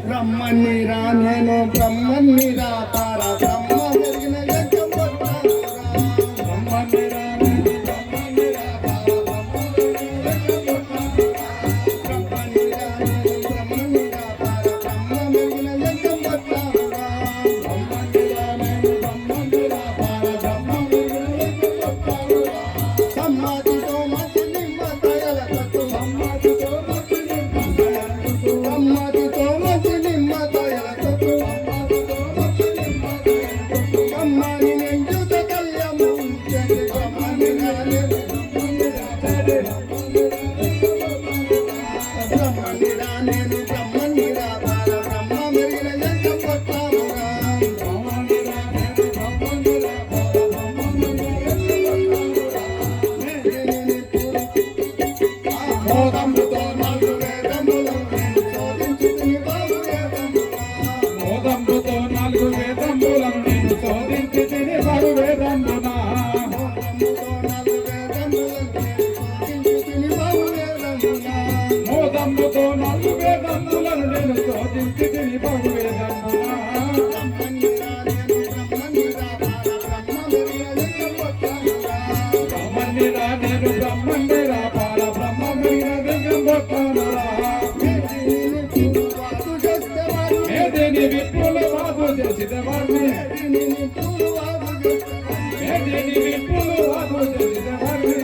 బ్రహ్మన్నిరా నేను బ్రహ్మన్నిరా తార బ్రహ్మ జరిగిన యజ్ఞం పట్టానురా. బ్రహ్మన్నిరా నేను బ్రహ్మన్నిరా తార బ్రహ్మ జరిగిన యజ్ఞం పట్టానురా. బ్రహ్మన్నిరా నేను బ్రహ్మన్నిరా తార బ్రహ్మ జరిగిన యజ్ఞం పట్టానురా. బ్రహ్మన్నిరా నేను బ్రహ్మన్నిరా తార బ్రహ్మ జరిగిన యజ్ఞం పట్టానురా. సమ్మాతితో మతి నిమ్మకాయల కట్టు సమ్మాతితో మతి నిమ్మకాయల కట్టు బ్రహ్మాని నెంజుత కళ్యము చెడు బ్రహ్మని రాలే బ్రహ్మని రానేను బ్రహ్మని రా బాల బ్రహ్మ మెరిగిన యజ్ఞం పట్టామురా. బ్రహ్మని రానేను బ్రహ్మని రా బాల బ్రహ్మ మెరిగిన యజ్ఞం పట్టామురా. మోదముతో నాలుగు వేదములను నేను శోధించుకుని బాబు వేదమురా. మోదంబుతో 4 వేదంబులను నేను శోధించి తిని బరు వేదంబునా. మోదముతో నాలుగు వేదములను నేను శోధించుకుని బాబు వేదమురా. మోదంబుతో 4 వేదంబులను నేను శోధించి తిని బరు వేదంబునా. బ్రహ్మన్నిరా నేను బ్రహ్మన్నిరా బాల బ్రహ్మ మెరిగిన యజ్ఞం పట్టామురా. బ్రహ్మన్నిరా నేను బ్రహ్మన్నిరా బాల బ్రహ్మ మెరిగిన యజ్ఞం పట్టానురా. మేదిని విప్పుల వాదు చేసిన వారిని మేదిని విప్పులు వాదు చేసిన వారిని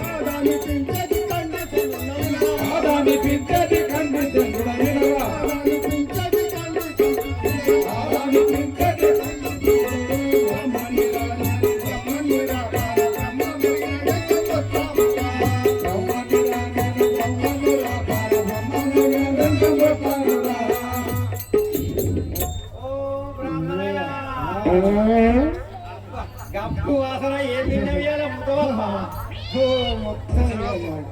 ఆదాని పించది ఖండితుడైనవా. ఆదాని పించది గప్పు వాసన ఏం తిన్నవియాల ముద్దవప్ప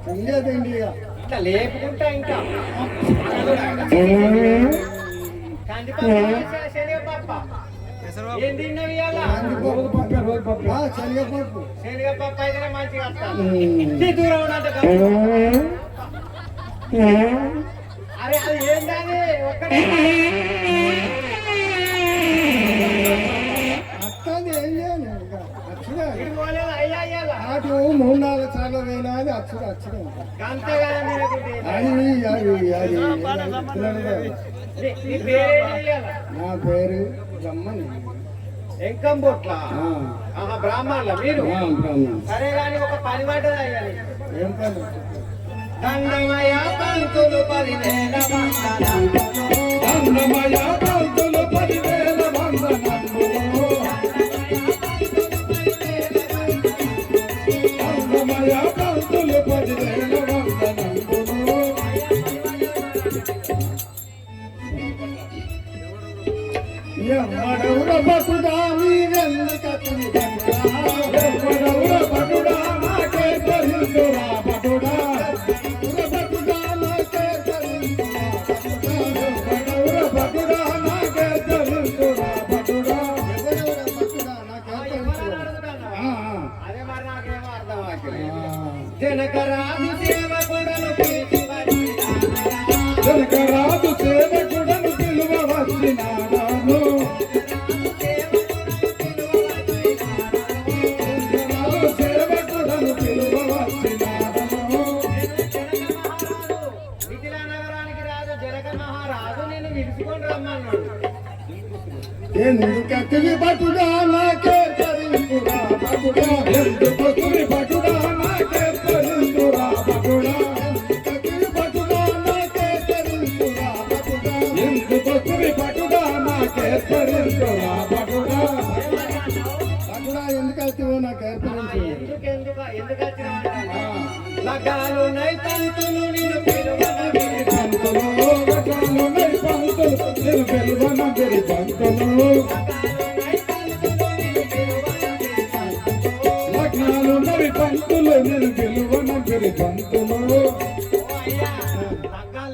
తెలియదండి ఇట్లా లేపుకుంటా ఇంకా కందిపప్పు శనగపప్ప ఏం తిన్నవియాల శనగపప్పు శనగపప్పు అయితేనే మంచిగా వస్తాను దూరం ఉన్నంత అరే అది ఏంటని ఒక్కడే అత్తది ఏం చేయను అచ్చుడే ఇటు పోలేదు అయ్యా అయ్యాల అటు 3-4 సార్లు పోయినా అది అచ్చుడు అంతే కదా మీరు నీ పేరేంటి ఇయ్యాల? నా పేరు బ్రహ్మని ఎంకంబొట్ల బ్రాహ్మణుల మీరు బ్రహ్మ సరే కానీ ఒక పని పడ్డది అయ్యాలి ఏం పని దండమయ పంతులు 10,000 వందనాలు. దండమయ పంతులు 10,000 వందనాలు. దండమయ పంతులు 10,000 వందనాలు. ఎవడెవడ బతుడా మీరెందుకతని ఎవడెవడ బటుడా నాకే తెలుసురా బటుడా. బతుడా నాకే తెలుసురా ఎవడెవడ బటుడా నాకే తెలుసురా బటుడా. ఎవడెవడ బతుడా నాకే తెలుసురా అదే మరి నాకేమో అర్థం అవుతుంది జనకరాజు సేవకుడను పిలిచి వచ్చినాడా. జనకరాజు సేవకుడను పిలువ వచ్చినాడాను. సేవకుడను పిలువ వచ్చినాడను. మిథిలా నగరానికి రాజు జనక మహారాజు నేను విడుచుకొని రమ్మన్నాడు. ఎందుకతని బతుడా నాకే తెలుసురా బతుడా ఎందుకొస్తుని బటుడా నాకే తెలుసురా బటుడా. ఎందుకతని బతుడా నాకే తెలుసురా బతుడా ఎందుకొస్తుని బటుడా నాకే తెలుసురా బటుడా. బతుడా ఎందుకతని నాకు ఏర్పడింది ఎందుకు వచ్చిన లగాలు నైతంతులు నేను పిలువనని పంతులు గజాలు నై పంతులు నేను పిలువనందరి పంతులు. లగ్నాలు నవి పంతులు నేను పిలువనందరి పంతులు.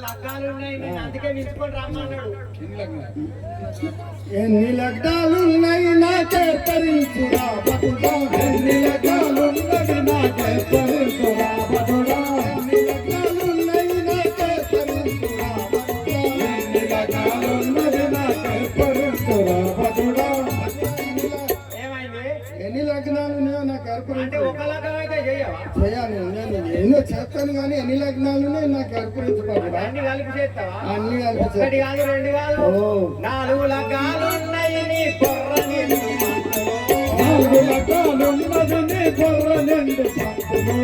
లగ్గాలు ఉన్నాయి నేను అందుకే విడుచుకొని రమ్మన్నాడు. ఎన్ని లగ్నాలున్నాయి నాకే తరించురా బతుడా ఎన్ని లగ్నాలున్నవి నాకే తెలుసురా బటుడా. ఎన్ని లగ్నాలున్నాయి నాకే తరించురా బతుడా ఎన్ని లగ్నాలున్నవి చేస్తాను కానీ ఎన్ని లగ్నాలు ఉన్నాయి నాకు ఏర్పరించబడ్డా అన్ని కలిపి చేస్తావా అన్ని కలిపి ఒకటి చేస్తా. కాదు రెండు కాదు ఓ 4 లగ్గాలు ఉన్నాయి నీ బుర్ర నిండు పంతులు. 4 లగ్గాలున్నది నీ బుర్ర నిండు పంతులు.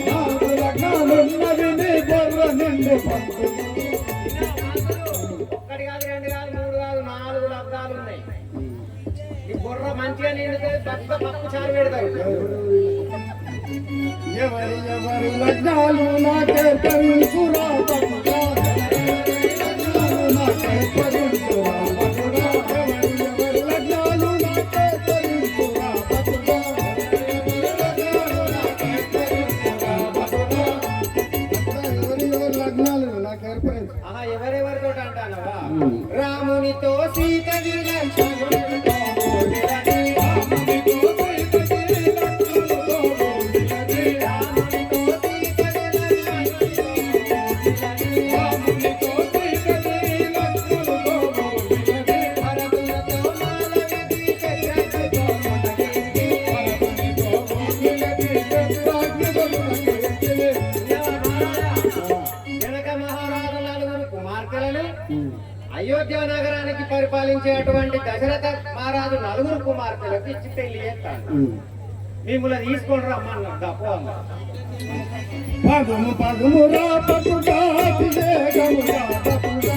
4 లగ్గాలున్నది నీ బుర్ర నిండు పంతులు. ఒక్కటి కాదు రెండు కాదు మూడు కాదు 4 లగ్గాలు ఉన్నాయి. ఈ బుర్ర మంచిగా నిండుతుంది పప్పు చారు పెడతారు. ఎవరి ఎవరి లగ్నాలు నాకే తెలుసురా బతుకా. లగ్నాలు నాకే తెలుసురా బతుకా. ఎవరి లగ్నాలు నాకే తెలుసురా బతుకా. లగ్నాలు నాకే తెలుసురా బతుకా. ఎవరి లగ్నాలు నాకు ఏర్పడింది. ఆహా ఎవరెవరితో అంటానవా రామునితో సీత రామునితో జనక మహారాజు 4 కుమార్తెలను అయోధ్య నగరానికి పరిపాలించేటువంటి దశరథ మహారాజు 4 కుమార్తెలకు ఇచ్చి పెళ్లి చేస్తాడు. మిమ్మల్ని తీసుకొని రమ్మన్నాడు తప్పు అమ్మ. పదుము పదుము రా పట్టుగా వివేకముగా పట్టుగా.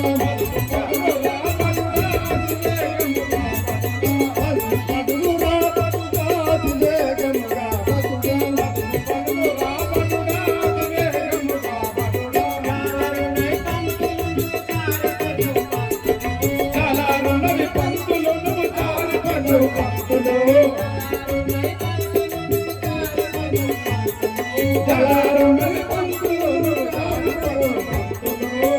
పదుము రా పట్టుగా వివేకముగా పట్టుగా. చాలారున్నవి పంతులు నువ్వు చాలు పండు పంతులు. చాలారున్నవి పంతులు నువ్వు చాలు పండు పంతులు.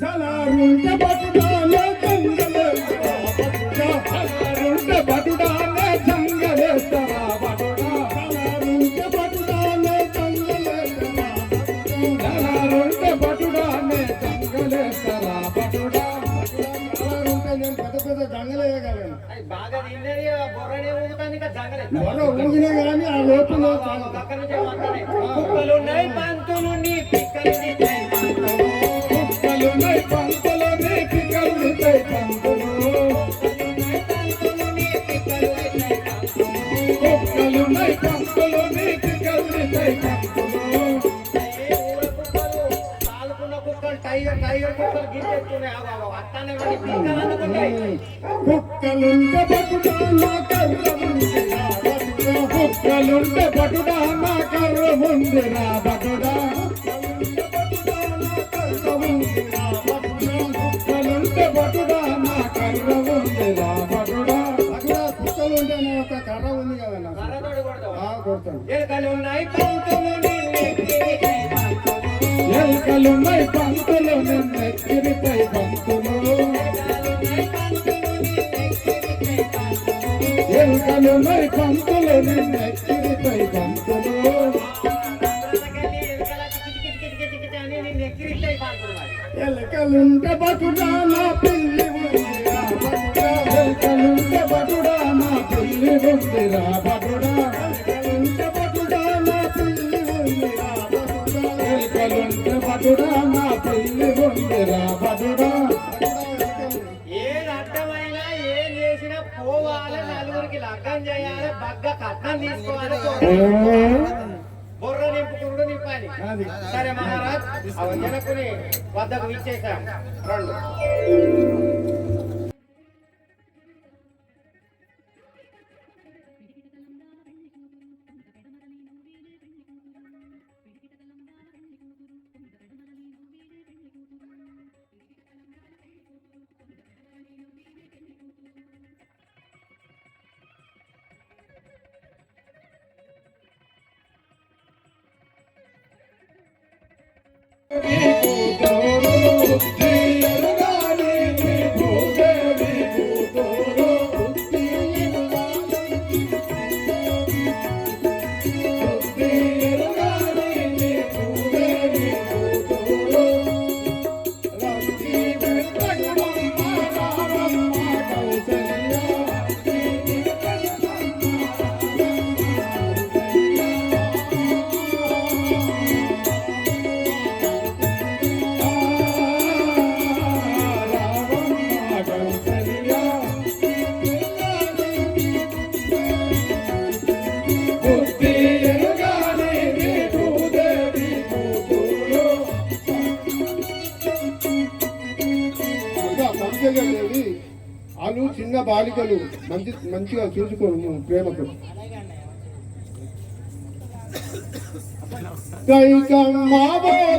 జలారుంటే పట్టుడాలే గంగలేస్తారా పట్టుడా. చాలారుంటే బటుడానే జంగలేస్తారా బటుడా. జలారుంటే పట్టుడాలే గంగలేస్తారా పట్టుడా. చాలారుంటే బటుడానే జంగలేస్తారా బటుడా. జలారుంటే నేను పెద్ద పెద్ద గంగలేయగలను. అది బాగా తిన్నది బుర్రనే ఊగుతాను ఇంకా జంగలేదు. మొన్న ఊగినా కానీ ఆ లోపల అక్కడి నుంచి వస్తాయి. కుక్కలున్నాయి పంతులు నీ పిక్కలు తింటాయి పంతులు. కుక్కలున్నాయి పంతులు నీ పిక్కలు తింటాయి పంతులు. కుక్కలున్నాయి పంతులు నీ పిక్కలు తింటాయి పంతులు. టైగర్ కుక్కలు గిట్టెత్తున్నాయి. అట్టానే వాడి పిక్కలు అందుకుంటాయి. కుక్కలుంటే పట్టుడా నా కర్ర ముందురా పట్టుడా. కుక్కలుంటే బటుడా నా కర్ర ముందురా బటుడా. కుక్కలుంటే బటుడా నా కర్ర ముందురా బటుడా. కుక్కలుంటే నా ఒక కర్ర ఉంది కదా నాకు. కర్రతోటి కొడతావా? కొడతాను. ఎలుకలున్నాయి పంతులు నిన్నెక్కిరితాయి పంతులు. ఎలుకలున్నాయి పంతులు నిన్నెక్కిరిపై పంతులు. ఎలుకలున్నాయి పంతులు నిన్నెక్కిరిపై పంతులు. ఎలకలుంటే పట్టుడా నా పిల్లి ఉందిరా పట్టుడా. ఎలుకలుంటే బటుడా నా పిల్లి ఉందిరా బటుడా. ఎలకలుంటే పట్టుడా నా పిల్లి ఉందిరా పట్టుడా. ఎలుకలుంటే బటుడా నా పిల్లి ఉందిరా బటుడా. ఏది అర్థమైనా ఏం చేసినా పోవాలి, నలుగురికి లగ్గం చేయాలి, బగ్గ కట్నం తీసుకోవాలి, బుర్ర నింపుకురుడు నింపాలి. అది. సరే మహారాజ్ ఆ జనకుని వద్దకు ఇచ్చేసాం. రెండు Thank you. చిన్న బాలికలు మంచిగా చూసుకోను ప్రేమతో. కైకమ్మ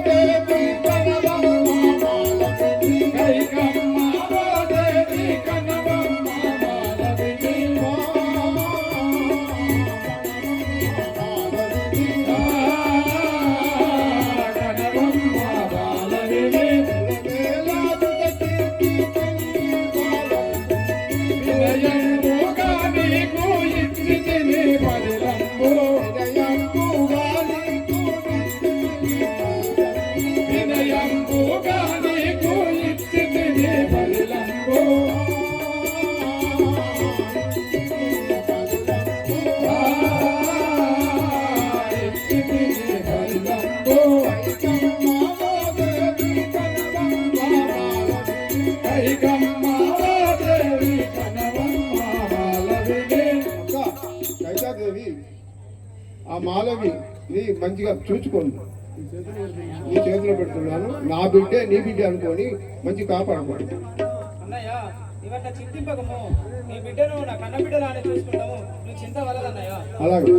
దేవి కనవమ్మ మాలవిని, కైకమ్మ దేవి కనవమ్మ మాలవిని, కనవమ్మ మాలవిని, వినయంబుగా నీకు ఇచ్చితిని పదిలంబు, వినయంబుగా నీకు ఇచ్చితిని పదిలంబు, ఇచ్చితిని పదిలంబు. కైకమ్మ దేవి కనవమ్మ మాలవిని. కైకాదేవి ఆ మాలవి నీ మంచిగా చూసుకోండి, నీ చేతిలో పెడుతున్నాను. నా బిడ్డే నీ బిడ్డ అనుకొని మంచి కాపాడుకోండి. అన్నయ్య ఇవన్న చింతింపకము, నీ బిడ్డను నా కన్న బిడ్డలానే చూసుకుంటాము, నువ్వు చింత వలదన్నయ్య. అలాగే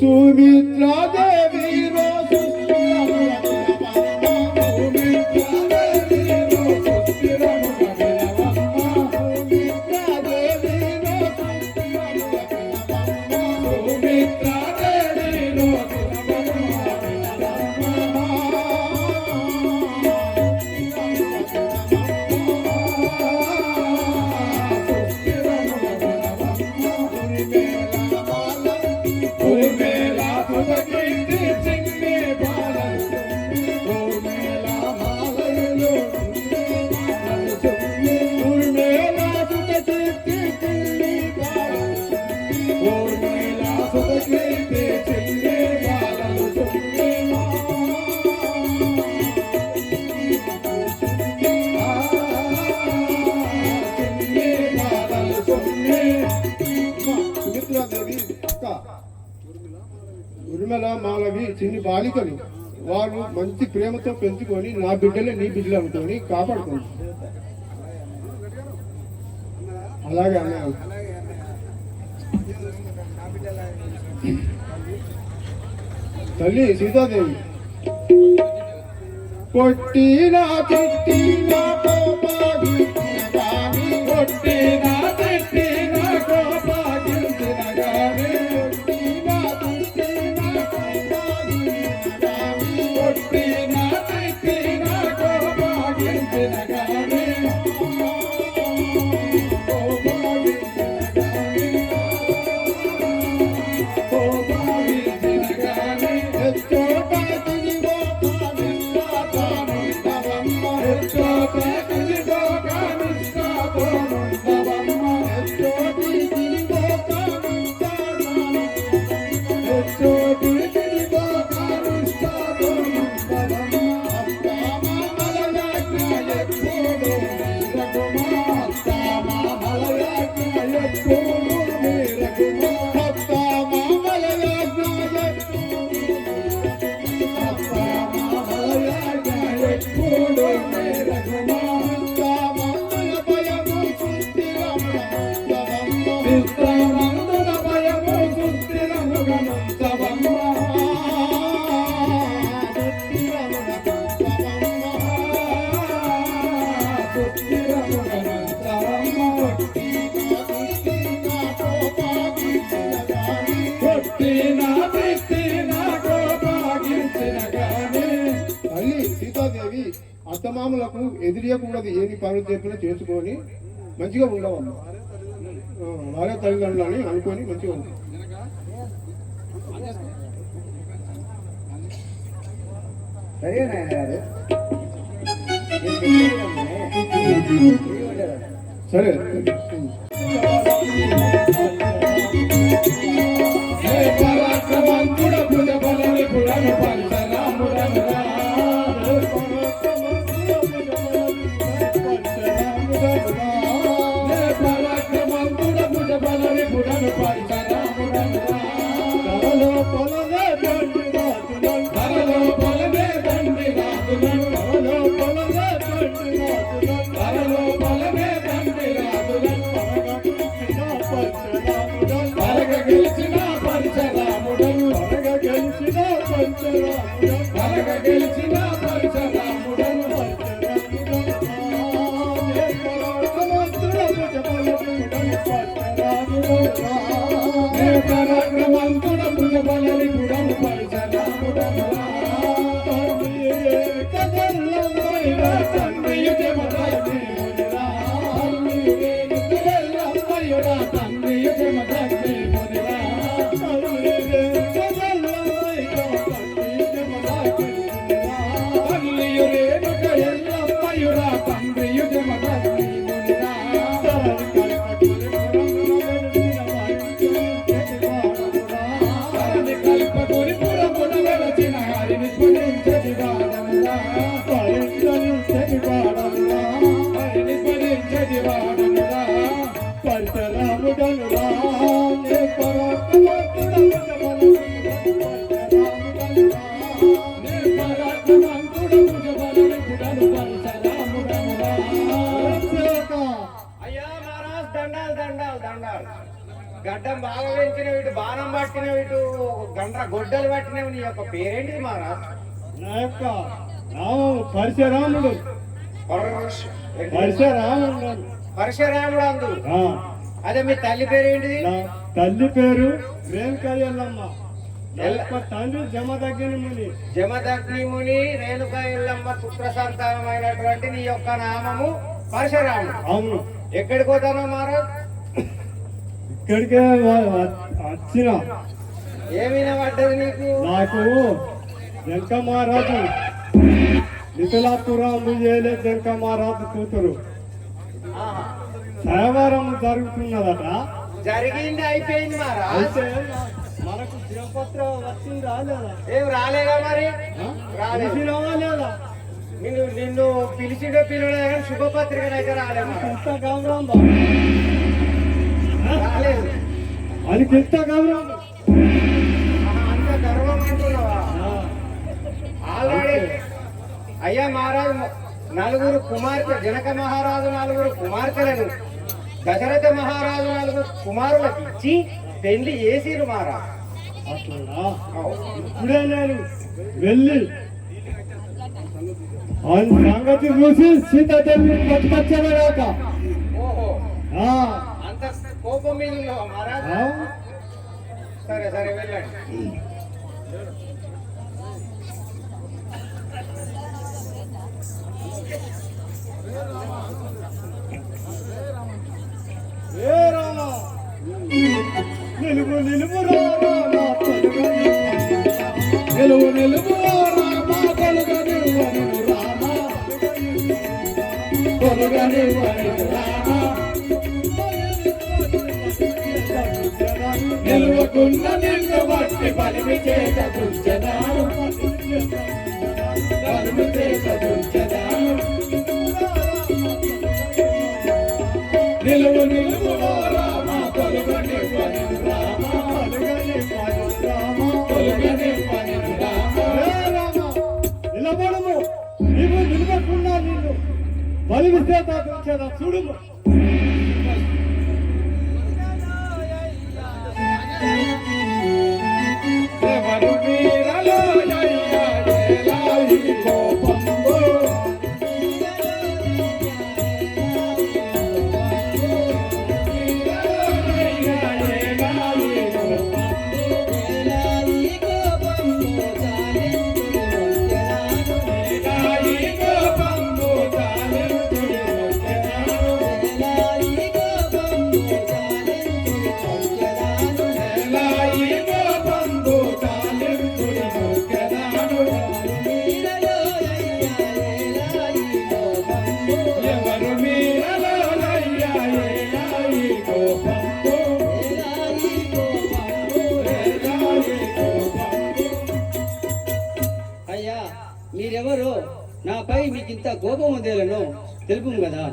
సుమిత్రాదేవి సుమిత్రాదేవి అక్క ఉర్మిళ మాలవి చిన్ని బాలికలు, వాళ్ళు మంచి ప్రేమతో పెంచుకొని నా బిడ్డలే నీ బిడ్డలు అనుకొని కాపాడుకోండి. అలాగే అన్నారు. తల్లి సీతాదేవి కొట్టినా తిట్టినా కోపాగించిన గాని, కొట్టినా తిట్టినా కోపాగించిన గాని, కొట్టినా తిట్టినా కోపాగించిన గాని, కొట్టినా తిట్టినా కోపాగించిన గాని, కోపాగించిన గాని, ఎచ్చోట తిరిగో కానిస్తాతానుండవమ్మ, ఎచ్చోట తిరిగో కానిస్తాతానుండవమ్మ, ఎచ్చోటి తిరిగో కానిస్తాతానుండవమ్మ, ఎచ్చోటి తిరిగో కానిస్తాతానుండవమ్మ. అత్తామామల యాజ్ఞ ఎప్పుడు రఘుమా అత్తామామల యాజ్ఞ ఎప్పుడు నీ రఘుమా, అత్తామామల యాజ్ఞ అత్తామామల యాజ్ఞ ఎప్పుడు నీ రఘుమా, అత్తామామల భయము సుస్థిరముగనుండవమ్మ, చిత్తమందున భయము సుస్థిరముగనుంచవమ్మ, కొట్టినా తిట్టినా కోపాగించిన గాని. తల్లి సీతాదేవి అత్తమామలకు ఎదిరియకూడదు, ఏమి పనులు చెప్పినా చేసుకొని మంచిగా ఉండవమ్మ. వారే తల్లిదండ్రులని అనుకొని మంచిగా ఉంది. సరే నాయన గారు, సరే హే పరాక్రమంతుడ భుజబలని పుడను పరశురాముడను రా. హే పరాక్రమంతుడ భుజబలని పుడను పరశురాముడను రా. ధరలో పొలమే దండి రాజులను, ధరలో పొలమే దండి రాజులను, ధరలో పొలమే దండి రాజులను, ధరలో పొలమే దండి రాజులను, కలగ గెలిచిన పరశురాముడను పరాక్రమంతుడ భుజబలని గుడను పరశురాముడను అయ్యా మహారాజ్ దండాలు దండాలు దండాలు. గడ్డం బాగా పెంచిన వీటి బాణం పట్టిన వీటు గొడ్డలు పట్టినవి. నీ యొక్క పేరేంటిది మహారాజ్? నా యొక్క నామం పరశురాముడు. పరశురాముడు. పరశురాముడు అందు. అదే మీ తల్లి పేరేంటిది? నా తల్లి పేరు రేణుకాయల్లమ్మ. తండ్రి జమదగ్ని ముని. జమదగ్ని ముని రేణుకా ఎల్లమ్మ పుత్ర సంతానమైనటువంటి నీ యొక్క నామము పరశురాముడు. అవును. ఎక్కడికి పోతానో మహారాజ్? ఇక్కడికే వచ్చిన. ఏమైనా పడ్డది నీకు? నాకు జనక మహారాజు నితులాపురం చేయలే జనక మహారాజు కూతురు ఆహా. సయవారం జరుగుతున్నదట. జరిగింది అయిపోయింది మహారాజ్. అయితే మనకు దినపత్రం వచ్చింది రాలేదా? ఏం రాలేదా మరి? రాలేదు. పిలిచినావా లేదా? నిన్ను పిలిచిండో పిలవలేదు కానీ శుభపత్రిక అయితే రాలేదు. ఎంత గౌరవం బా. రాలేదు. ఆయనకి ఎంత గౌరవం. అంత గర్వం అంటున్నావా? ఆల్రెడీ అయ్యా మహారాజు నలుగురు కుమార్తె జనక మహారాజు నలుగురు కుమార్తెలను దశరథ మహారాజు నలుగురు కుమారులకు ఇచ్చి పెళ్లి చేసిరు మహారాజు. అట్లా ఇప్పుడే నేను వెళ్ళి ఆయన సంగతి చూసి సీతాదేవి పట్టుకొచ్చాక ఓహో అంత కోపం మీద ఉన్నావా మహారాజు? సరే సరే వెళ్ళండి. ఏ రామ నిలువు నిలువు రామ నిలువు నిలువు రామ కొలుగని రామ కొలుగని రామ నిలువకున్న నిన్ను బట్టి బలిమి చేత దుర్జనాలు బలిమి చేత దుర్జనాలు నిలువు నిలువు రామ కొలుగని రామ కొలుగని రామ నిలబడము నీవు నిలబడకుండా నిన్ను బలిమి చేత దుర్జన చూడుము. ఎవరు వీరలో కోపంబు అయ్యా మీరెవరు? నాపై మీకింత కోపం ఉందేలను తెలుపు కదా.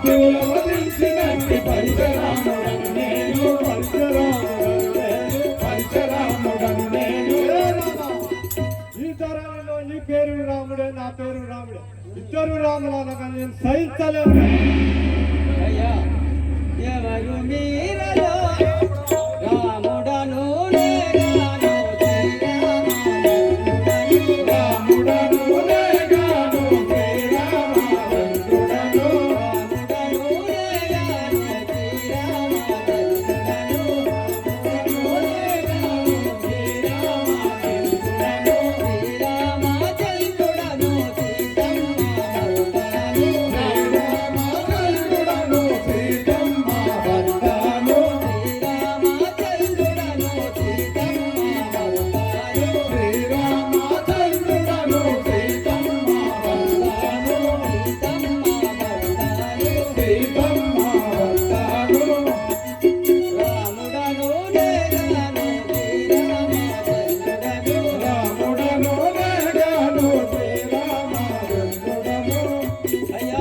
పార్థివుల వధించినట్టి పరశురాముడను నేను పరశురాముడను నేను ఈ తరంలో నీ పేరు రాముడే నా పేరు రాముడే ఇద్దరు రాములు అనగా నేను సహించలేను. అయ్యా ఎవరు మీరలో రాముడను నేగాను రాముడను నేగాను శ్రీరామచంద్రుడను రామచంద్రుడను సీతమ్మ భర్తను శ్రీరామచంద్రుడను సీతమ్మ భర్తను సీతమ్మ భర్తను రాముడను నేగాను శ్రీరామచంద్రుడను అయ్యా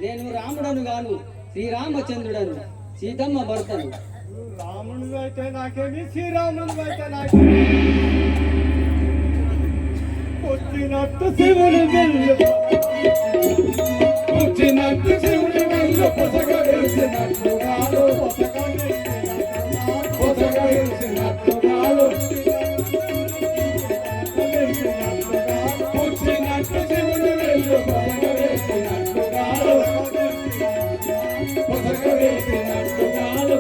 నేను రాముడను గాను శ్రీరామచంద్రుడను సీతమ్మ భర్తను. రాముడు అయితే నాకేమి శ్రీరాముడు అయితే నాకేమి వచ్చినట్టు శివుని వెళ్ళు వచ్చినట్టు శివుని వెళ్ళు పొసగలిసినట్టుగాను పొసగలిసినట్టుగాను వచ్చినట్టు శివుని వెళ్ళు పొసగలిసినట్టుగాను పొసగలిసినట్టుగాను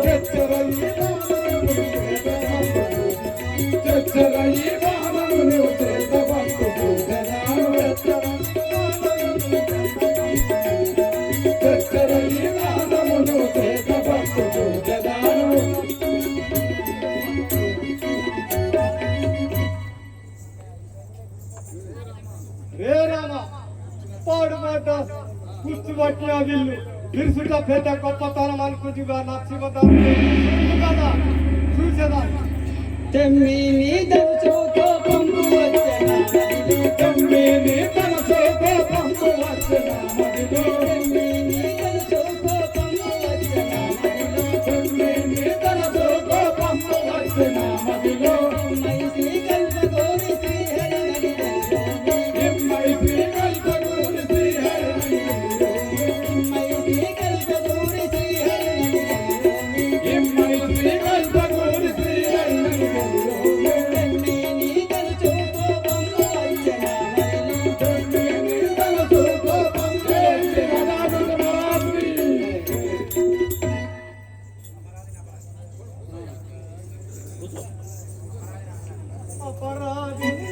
చెచ్చరయ్యి బాణము నువ్వు చేత పట్టుకు చెచ్చరయ్యి బాణము నువ్వు చేత పట్టుకు జదాను రే రామ పాడుమాట కూర్చుబట్టి ఆ విల్లు బిరుసుట పెద్ద గొప్పతనం అనుకుంటుగా నా శివతనం కదా చూసేదా తెమ్మిని దరుచుతో పంపు వచ్చెనా మదిలో తమ్మిని తన చేత పంపు వచ్చిన మదిలో తెమ్మిని దరుచుతో పంపు వచ్చెనా మదిలో తమ్మిని తన చేత పంపు వచ్చిన మదిలో మై శ్రీకల్పగౌరి శ్రీహరి నడిదలోని ఇమ్మై శ్రీకల్పగౌరి శ్రీహరి మై శ్రీకల్పగౌరి శ్రీహరి నడిదలోని ఇమ్మై శ్రీకల్పగౌరి శ్రీహరి తెమ్మిని దరుచుతో పంపు వచ్చెనా మదిలో తమ్మిని తన చేత పంపు వచ్చిన రాత్రి అపరాధిని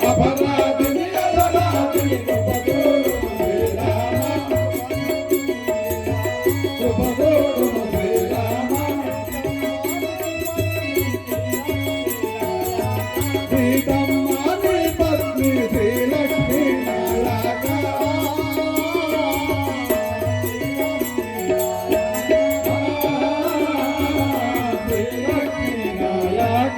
అపరాధిని అపరాధిని కృపదోడు శ్రీరామ కృపదోడు శ్రీరామ సీతమ్మ నీ పత్ని శ్రీలక్ష్మీ నారాయణ శ్రీలక్ష్మీ నారాయణ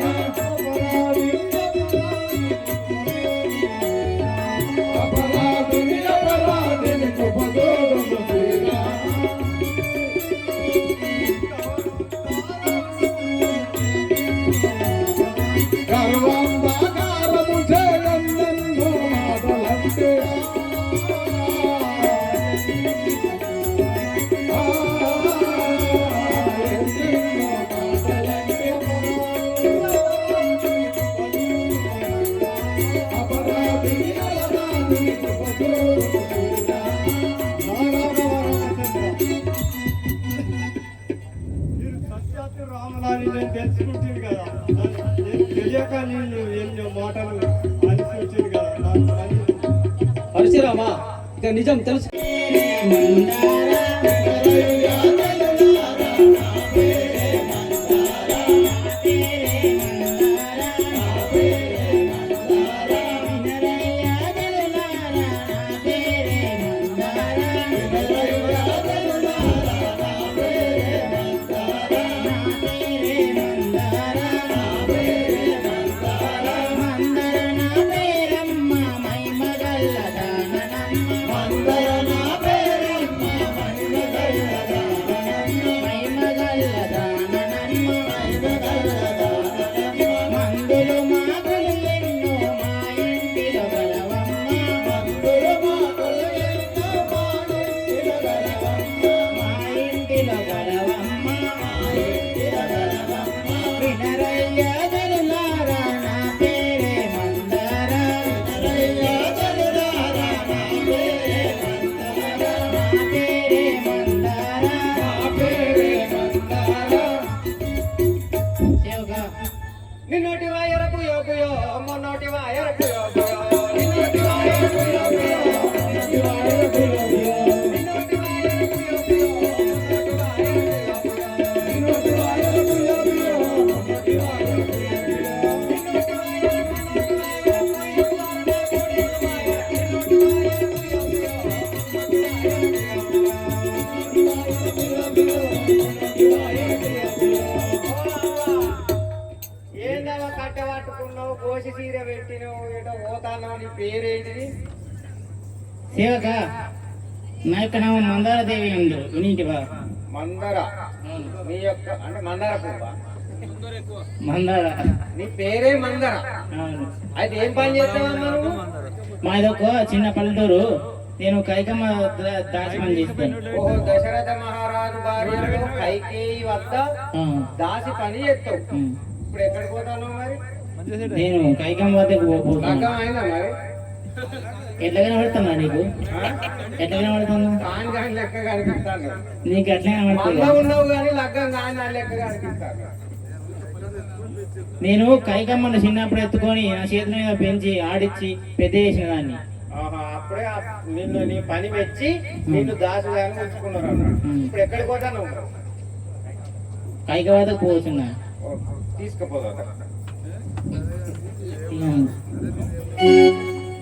అపరాధిని అపరాధిని కృపదోడు శ్రీరామ గర్వంబాకారము చేయన్నెన్నో మాటలంటే ఎన్నెన్నో మాటలంటే అపరాధిని అపరాధిని కృపదోడు శ్రీరామ మీరు సత్యాతి రాములని నేను తెలుసుకుంటుంది కదా నేను తెలియక నేను ఎన్నో మాటలు అనిసి వచ్చింది కదా నాకు మంచి పరశురామా ఇక నిజం తెలుసు మందర నా పేరమ్మ మై మగల్ల దాననమ్మ పుయో పుయో నిన్నటి వాయన పుయో పుయో నిన్నటి వాయన పుయో పుయో నిన్నటి వాయన పుయో పుయో నిన్నటి వాయన పుయో పుయో నిన్నటి వాయన ఏందవ కట్ట పట్టుకున్నావు కోసి చీర పెట్టినావు ఏటో పోతాన్నావు నీ పేరేంటిది సేవక నా యొక్క నామం మందారదేవి అందరు వినీటివా మందర నీ యొక్క అంటే మందార పువ్వా మందార నీ పేరే మందర అవును. అయితే ఏం పని చేస్తావమ్మా నువ్వు మాదొక చిన్న పల్లెటూరు నేను కైకమ్మ దాచి పని చేస్తాను. ఓహో దశరథ మహారాజు భార్యలో కైకేయి వద్ద ఆ, దాసి పని చేస్తావు ఉమ్. ఇప్పుడు ఎక్కడికి పోతాను మరి నేను కైకమ్మ వద్దకు పోతున్నాను. లగ్గం అయిందా మరి ఎట్లా కనబడుతున్నా నీకు? ఎట్లా కనబడుతున్నా? కాని కాని లెక్క కనిపిస్తాను నీకు ఎట్లా మంద కనబడుతున్నా? ఉన్నావు కానీ లగ్గం కాని నా లెక్క కనిపిస్తాను నేను కైకమ్మను చిన్నప్పుడు ఎత్తుకొని నా చేతుల మీద పెంచి ఆడిచ్చి పెద్ద చేసిన దాన్ని. ఆహా, అప్పుడే నిన్ను నీ పని మెచ్చి నిన్ను దాసుగానే ఉంచుకున్నారు అన్నాడు ఇప్పుడు ఎక్కడికి పోతాను కైక వద్దకు పోతున్నా. తీసుకుపోదా ఉమ్.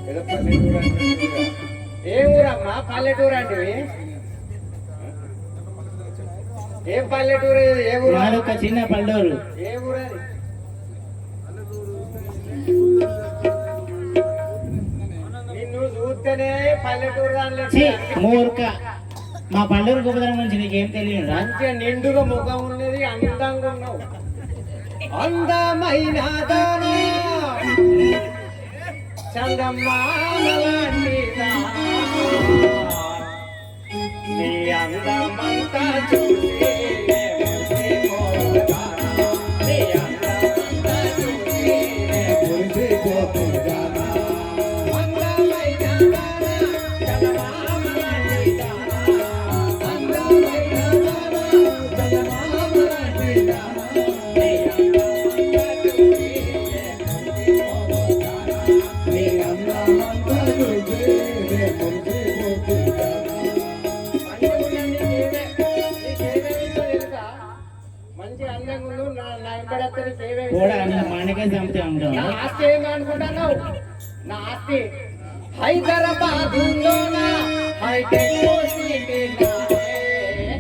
ఏదో పల్లెటూరు అంటే ఏ ఊరమ్మా పల్లెటూరు అంటే ఏం పల్లెటూరు ఇది? ఏ ఊరు మాదొక చిన్న పల్లెటూరు. ఏ ఊరు అది నిన్ను చూస్తేనే పల్లెటూరు ఛీ, దాని మూర్ఖ. మా పల్లెటూరు గొప్పతనం గురించి నీకేం తెలియదురా? మంచిగా నిండుగా ముఖం ఉన్నది అందంగా ఉన్నావు అందమైన దానా చందమామలాంటి దానా నీ అందమంతా చూసి నే మురిసిపోతానా. నీ అందమంతా చూసి నే మురిసిపోతానా. అందమైన దానా చందమామలాంటి దానా అందమైన దానా చందమామలాంటి దానా నీ అందమంతా చూసి నే మురిసిపోతానా. నీ అందమంతా చూసి నే మురిసిపోతానా. మంచి అందంగా ఉండు నా ఎంబడత్త కూడా నా మానకే చంపుతూ ఉంటావు. నా ఆస్తి ఏమి అనుకుంటున్నావు నా ఆస్తి హైదరాబాదులోన హైటెక్ సిటీ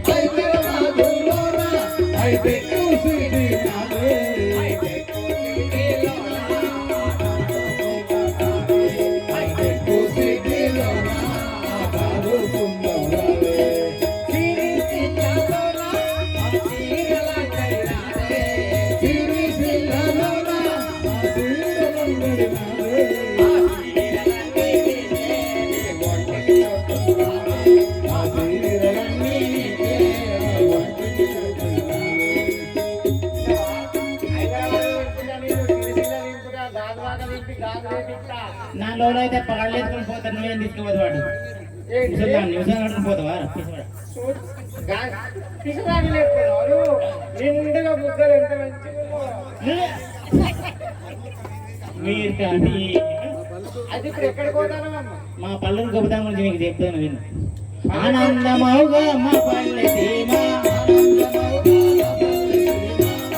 హైదరాబాదులోన హైటెక్ సిటీ హైటెక్ సిటీలోన హైటెక్ సిటీలోన బాగుండవే సిరిసిల్లలోన చీరలంగడినారే సిరిసిల్లలోన చీరలంగడినారే నా లోలో అయితే పగళ్ళు ఎత్తుకొని పోతాను. నువ్వేం తీసుకుపోదు వాడు నిమిషాలు కట్టుకుని పోతావా? నిండుగా బుగ్గలు ఎంత మంచిగా మీరు కానీ అది ఇప్పుడు ఎక్కడికి పోతానమ్మా మా పల్లెటూరు గొప్పతనం గురించి మీకు చెప్తాను విను. ఆనందమౌగా మా పల్లె సీమ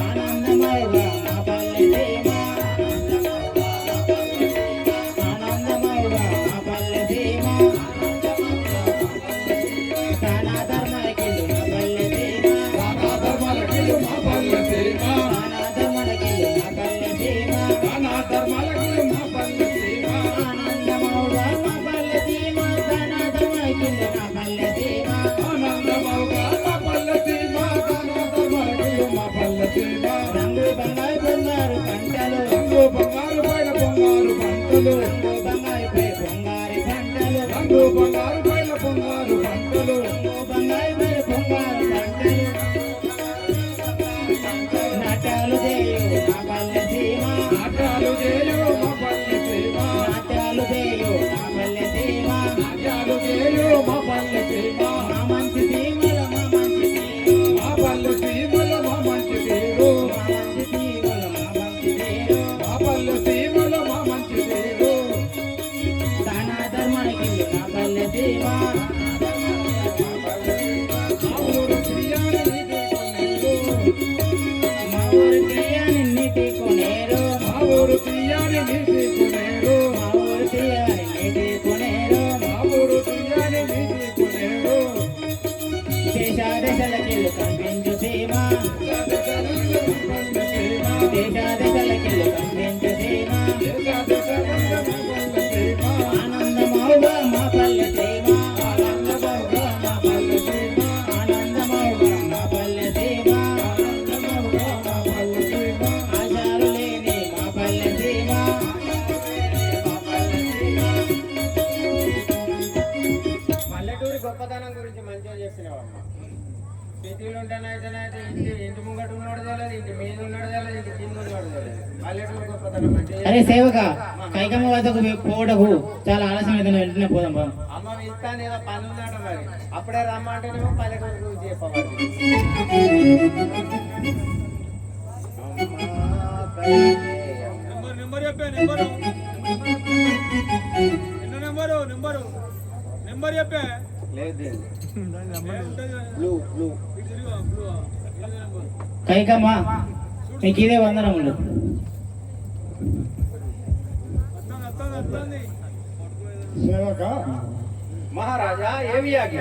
ఆనందమౌగా మా పల్లె సీమ ఆనందమౌగా మా పల్లె సీమ కానా ధర్మలకిల్లు మా పల్లె సీమ ధర్మాలకిల్లు మా పల్లె సీమ కానా ధర్మలకిల్లు మా పల్లె సీమ కానా ధర్మాలకిల్లు మా పల్లె సీమ ఆనందమౌగా మా పల్లె సీమ కానా ధర్మలకిల్లు మా పల్లె సీమ ఆనందమౌగా మా పల్లె సీమ కానా ధర్మాలకిల్లు మా పల్లె సీమ రంగు బంగారు బంగారు పంటలు రంగు బంగారు పైన పొంగారు పంటలు రంగు బంగారుపై బంగారు పంటలు రంగు బంగారు పైన పొంగారు పంటలు రంగు బంగారుపై బంగారు పంటలు నాట్యాలు చేయు నా పల్లె సీమ నాట్యాలు చేయు మా పల్లె సీమ నాట్యాలు చేయు నా పల్లె సీమ నాట్యాలు చేయు మా పల్లె సీమ మా మంచి సీమల మా మంచి తీరు మా పల్లె సీమల మా మంచి తీరు మా మంచి తీరుల మా మంచి తీరు మా పల్లె సీమల మా మంచి తీరు నీటి కొనేరు మా ఊరు తీయని నీటి కొనేరు మా ఊరు తీయని నీటి కొనేరు దేశ దశలకిల్లు కనిపించు సీమ దేశ దశలకిల్లు కనిపించు సీమ ఆనందమౌగా మా పల్లె సీమ ఆనందమౌగా మా పల్లె సీమ ఆనందమౌగా మా పల్లె సీమ ఆశాలు లేని మా పల్లె సీమ పల్లెటూరి గొప్పతనం గురించి మంచిగా చెప్పినావమ్మా. సిటీలు ఉంటేనైతేనైతే ఇంటి ముంగట ఉన్నాడు తెలియదు, ఇంటి మీద ఉన్నాడు తెలియదు, ఇంటి కింద ఉన్నాడు తెలియదు. పల్లెటూరు గొప్పతనం మంచిగా అరే సేవక కైకమ్మ వద్దకు పోవటకు చాలా ఆలస్యం అయితే వెంటనే పోదాం బా అమ్మ ఇస్తాను ఏదో పని ఉందట మరి. అప్పుడే రమ్మంటేనేమో పల్లెటూరు గురించి చెప్పవాలి. నెంబర్ చెప్పే నెంబరు ఎన్నో నెంబరు చెప్పే లేదు బ్లూ బ్లూ కైకమ్మ మీకు ఇదే వందనములు సేవక మహారాజా ఏమి ఆజ్ఞ?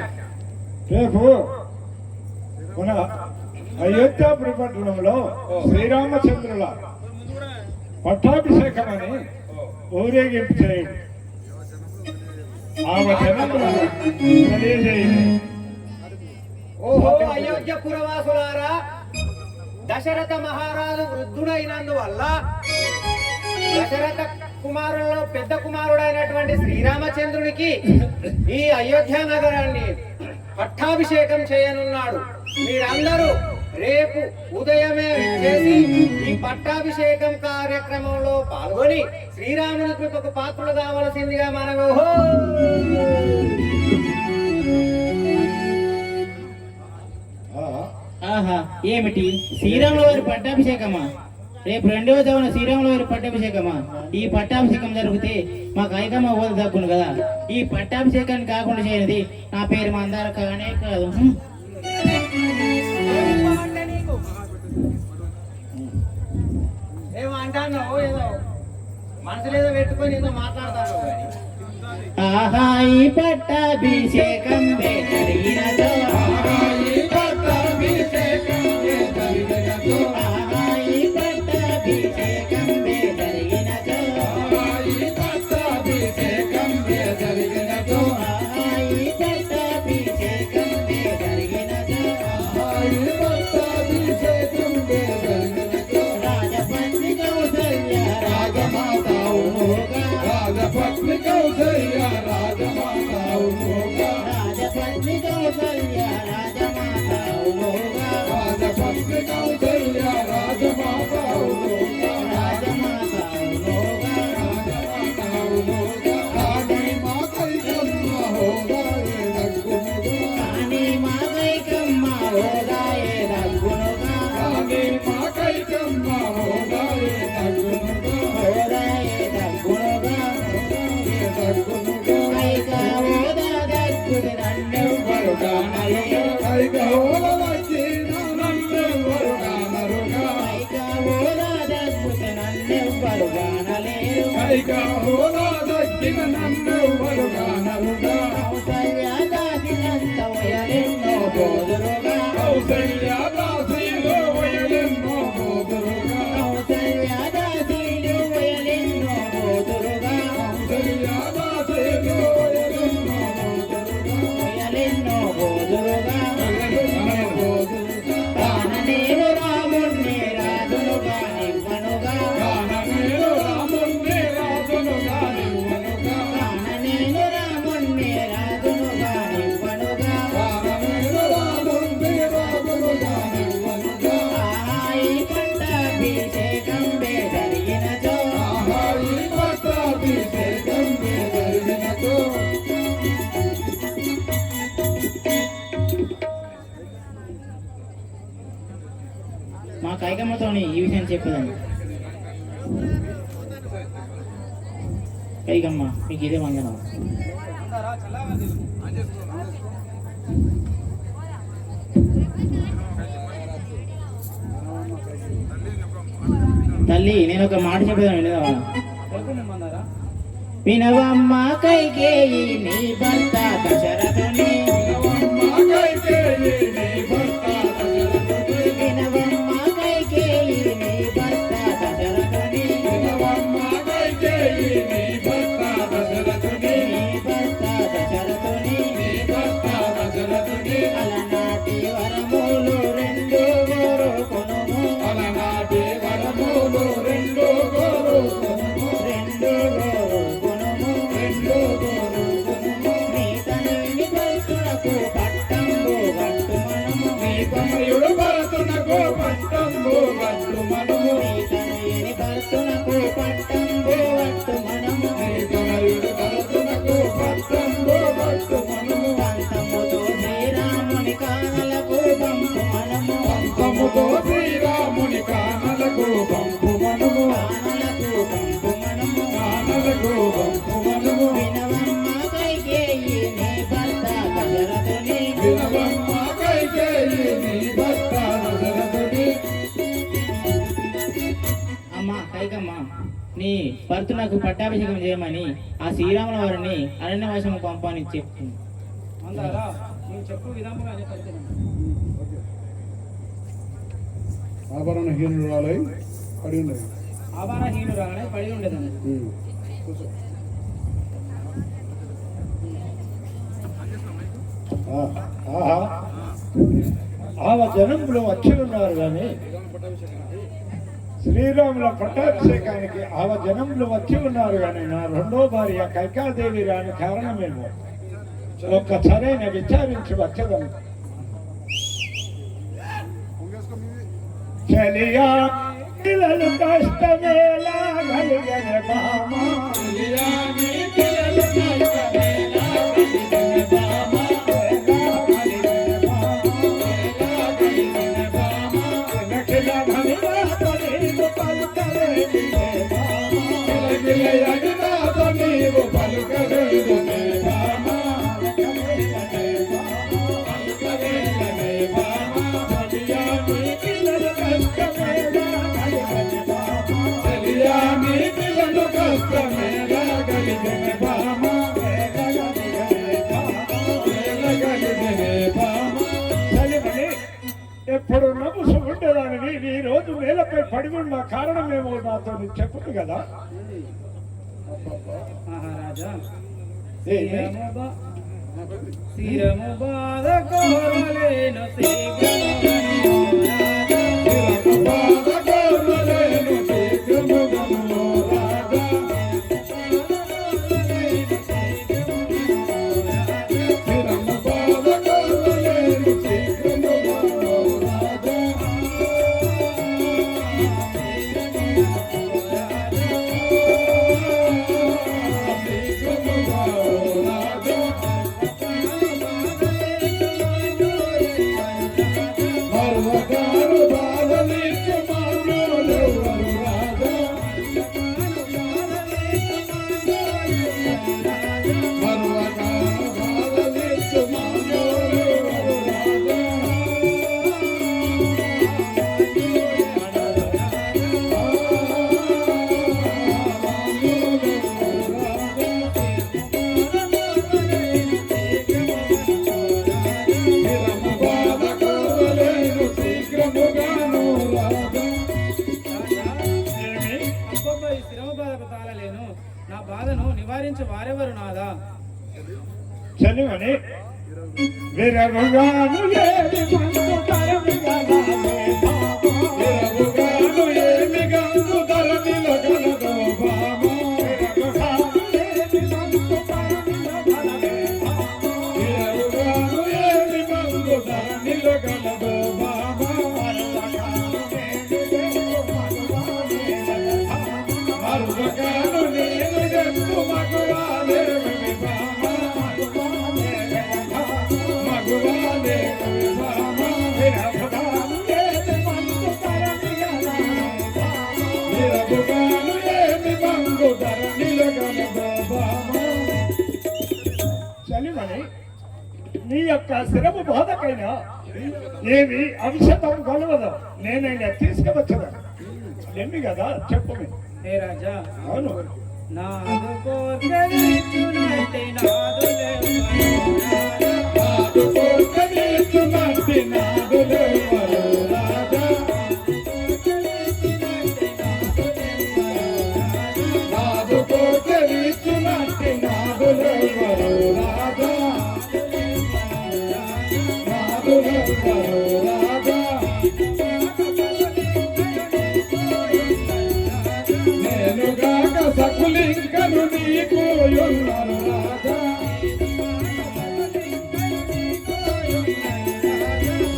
రేపు మన అయోధ్యాపురి పట్టణంలో శ్రీరామచంద్రుల పట్టాభిషేకం అని ఊరేగింపు చేయండి. ఆమె జనములను తెలియజేయండి. ఓహో అయోధ్య పురవాసులారా, దశరథ మహారాజు వృద్ధుడైనందువల్ల దశరథ కుమారులలో పెద్ద కుమారుడైనటువంటి శ్రీరామచంద్రునికి ఈ అయోధ్య నగరాన్ని పట్టాభిషేకం చేయనున్నాడు. మీరందరూ రేపు ఉదయమే చేసి ఈ పట్టాభిషేకం కార్యక్రమంలో పాల్గొని శ్రీరాముని కృపకు పాత్రలు కావలసిందిగా మనము ఆహా ఏమిటి శ్రీరాముల వారి పట్టాభిషేకమా? రేపు రెండవ తవన శ్రీరాముల వారి పట్టాభిషేకమా? ఈ పట్టాభిషేకం జరిగితే మా కైకమ్మ ఓద తగ్గును కదా. ఈ పట్టాభిషేకాన్ని కాకుండా చేయనిది నా పేరు మందార కానే కాదు. ఏమో అంటాను, ఏదో మనసులో ఏదో పెట్టుకొని ఏదో మాట్లాడతాను. ఆహా ఈ పట్టాభిషేకం జరిగినదో రాజపత్ని కౌసల్య రాజమాతావుగా రాజపత్ని కౌసల్య రాజమాతావుగా రాజపత్ని కౌసల్య రాజమాతావుగా రాజమాతావుగా రాణి మా కైకమ్మ హోదాయే దగ్గునుగా రాణి మా కైకమ్మ హోదాయే దగ్గునుగా రాణి మా కైకమ్మ హోదాయే దగ్గునుగా హోదాయే దగ్గునుగా కైక హోదా దగ్గుది నన్నెవ్వరు కానలేరు కైక హోదా దక్కిన నన్నెవ్వరు కానరుగా కైక హోదా దగ్గుది నన్నెవ్వరు కానలేరు కైక హోదా దక్కిన నన్నెవ్వరు కానరుగా కౌసల్య దాసినంత వయలెన్నో బోధులుగా కౌసల్య దాసిలో వయలెన్నో బోధులుగా కౌసల్య దాసిలు వయలెన్నో బోధులుగా కౌసల్య దాసిలో వయలెన్నో బోధులుగా వయలెన్నో బోధులుగా వయలెన్నో బోధులుగా తాన నేను రాముణ్ణి రాజునుగా నివ్వనుగా కాన నేను రాముణ్ణి రాజునుగా నివ్వనుగా తాన నేను రాముణ్ణి రాజునుగా నివ్వనుగా కాన నేను రాముణ్ణి రాజునుగా నివ్వనుగా ఆహా ఈ పట్టాభిషేకం జరిగినచో ఆహా ఈ పట్టాభిషేకం జరిగినచో మా కైకమ్మతోని ఈ విషయం చెప్పేదాన్ని. కైకమ్మ మీకు ఇదే వందనం. తల్లి నేను ఒక మాట చెప్పేదాన్ని వినేదావా? చెప్పమందారా? వినవమ్మ కైకేయి నీ భర్త దశరథుని వినవమ్మ కైకేయి నీ భర్త దశరథుని వినవమ్మ కైకేయి నీ భర్త దశరథుని వినవమ్మ కైకేయి నీ భర్త దశరథుని నీ భర్త దశరథుని నీ భర్త దశరథుని అలనాటి వరములు రెండు గోరుకొనుము అలనాటి వరములు రెండు గోరుకొనుము రెండు గోరుకొనుము రెండు గోరుకొనుము నీ తనయుని భర్తులకు పట్టంబు గట్టు మనము నీ తనయుడు భరతునకు పట్టంబు గట్టు మనము నీ తనయుని భర్తునకు పట్టంబు గట్టు మనము నీ తనయుడు భరతునకు పట్టంబు గట్టు మనము పంతముతో శ్రీరాముని కానలకు పంపు మనము పంతముతో శ్రీరాముని కానలకు పంపు మనము కానలకు పంపు మనము కానలకు పంపు మనము వినవమ్మ కైకేయి నీ భర్త దశరథుని వినవమ్మ కైకేయి నీ భర్త దశరథుని అమ్మ కైకమ్మ నీ భర్తునకు పట్టాభిషేకం చేయమని ఆ శ్రీరాముల వారిని అరణ్యవాసము పంపని చెప్తుంది మందారా నీవు చెప్పు విధముగానే పరిచయం. ఆభరణహీనురాలై పడి ఉన్నది. ఆభరణహీనురాలనే పడి ఉండేదని. కూర్చో. ఆహా ఆవ జనంలో వచ్చి ఉన్నారు కానీ శ్రీరాముల పట్టాభిషేకానికి ఆవ జనంలో వచ్చి ఉన్నారు కానీ నా రెండో భార్య కైకాదేవి రాని కారణమేమో ఒక్క సరైన విచారించి వచ్చదను. చలియా పిల్లలు కష్టమేలా కలిగిన బామ చెలియాని పిల్లలు కష్టమేలా కలిగిన బామ గిలగిలయగినాథ నీవు పలుకవేదునే బామ పలుకవేలనే బామ చెలియాని పిల్లలు కష్టమేలా చెలియాని పిల్లలు కష్టమేలా కలిగిన బామ వేలగలిగినే బామ చలిమని ఎప్పుడు నవ్వుసు ఉండేదానివి ఈ రోజు నేలపై పడి ఉన్న కారణమేమో నాతో నీకు చెప్పుదు కదా. మహారాజా ఏమి? శిరము బాధ కోరలేను శీఘ్రము రాజా. బాధగోరలేను శీఘ్రముగను రాజా శిరము బాధగోరలేను శీఘ్రముగను రాజా శీఘ్రముగను రాజా మరువగారు బాధలిచ్చు మానవులెవ్వరు రాజా మరువగారు బాధలిచ్చు మానవులెవ్వరు రాజా శిరము బాధగోరలేను శీఘ్రముగాను రాజా అబ్బబ్బా, ఈ శిరమ బాధకు తాళలేను. నా బాధను నివారించు వారెవరు నాదా? చలిమని విరముగాను లేని మందు తరమిగలాలే బామ. విరముగాను ఏమి గంగు ధరణిలో గలదో బామ విరముగాను లేని మందు తరమిగలాలే బామ. విరముగాను ఏమి గంగు ధరణిలో గలదో బామ మరువగాను నేను ఎత్తు మగువాలేవి బామ మగువాలేవి బామ విరముగాను ఏమి గంగు ధరణిలో గలదో బామ చలిమని నీ యొక్క శ్రమ బాధకైనా ఏమి ఔషధం కలవదు నేనైనా తీసుకువచ్చదా ఎన్ని కదా చెప్పు హే రాజా, అవును నాదు కోర్కెలిచ్చునట్టి నాదులెవ్వరు రాజా. నాదు కోర్కెలిచ్చునట్టి నాదులెవ్వరు రాజా. నాదు కోర్కెలిచ్చునట్టి నాదులెవ్వరు రాజా. నాదులెవ్వరు రాజా. నేనుగాక సకులింకను నీకు యున్నారు రాజా.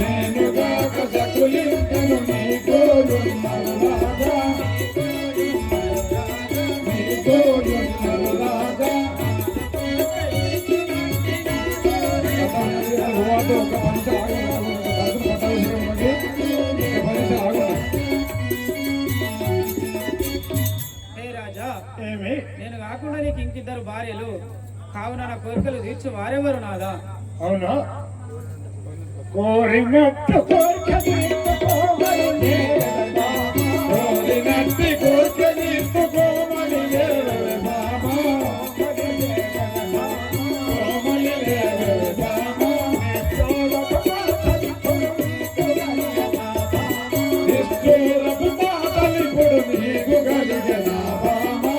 నేనుగాక సకులింకను నీకు యున్నారు రాజా. నీకు యున్నారు రాజా. ఒక మనిషి హే రాజా, ఏమి నేను కాకుండా నీకు ఇంకిద్దరు భార్యలు, కావున నా కోరికలు తీర్చు వారెవరు నాదా? అవునా? కోరినట్టు కోరిక తీర్చుకోమని లేదమ్మా. కోరినట్టి కోరిక తీర్చుకోమని లేవే బాబా. కోమలి లేవే బాబా. నిష్ఠూరపు బాధలిప్పుడు నీకు కలిగెనా బామా.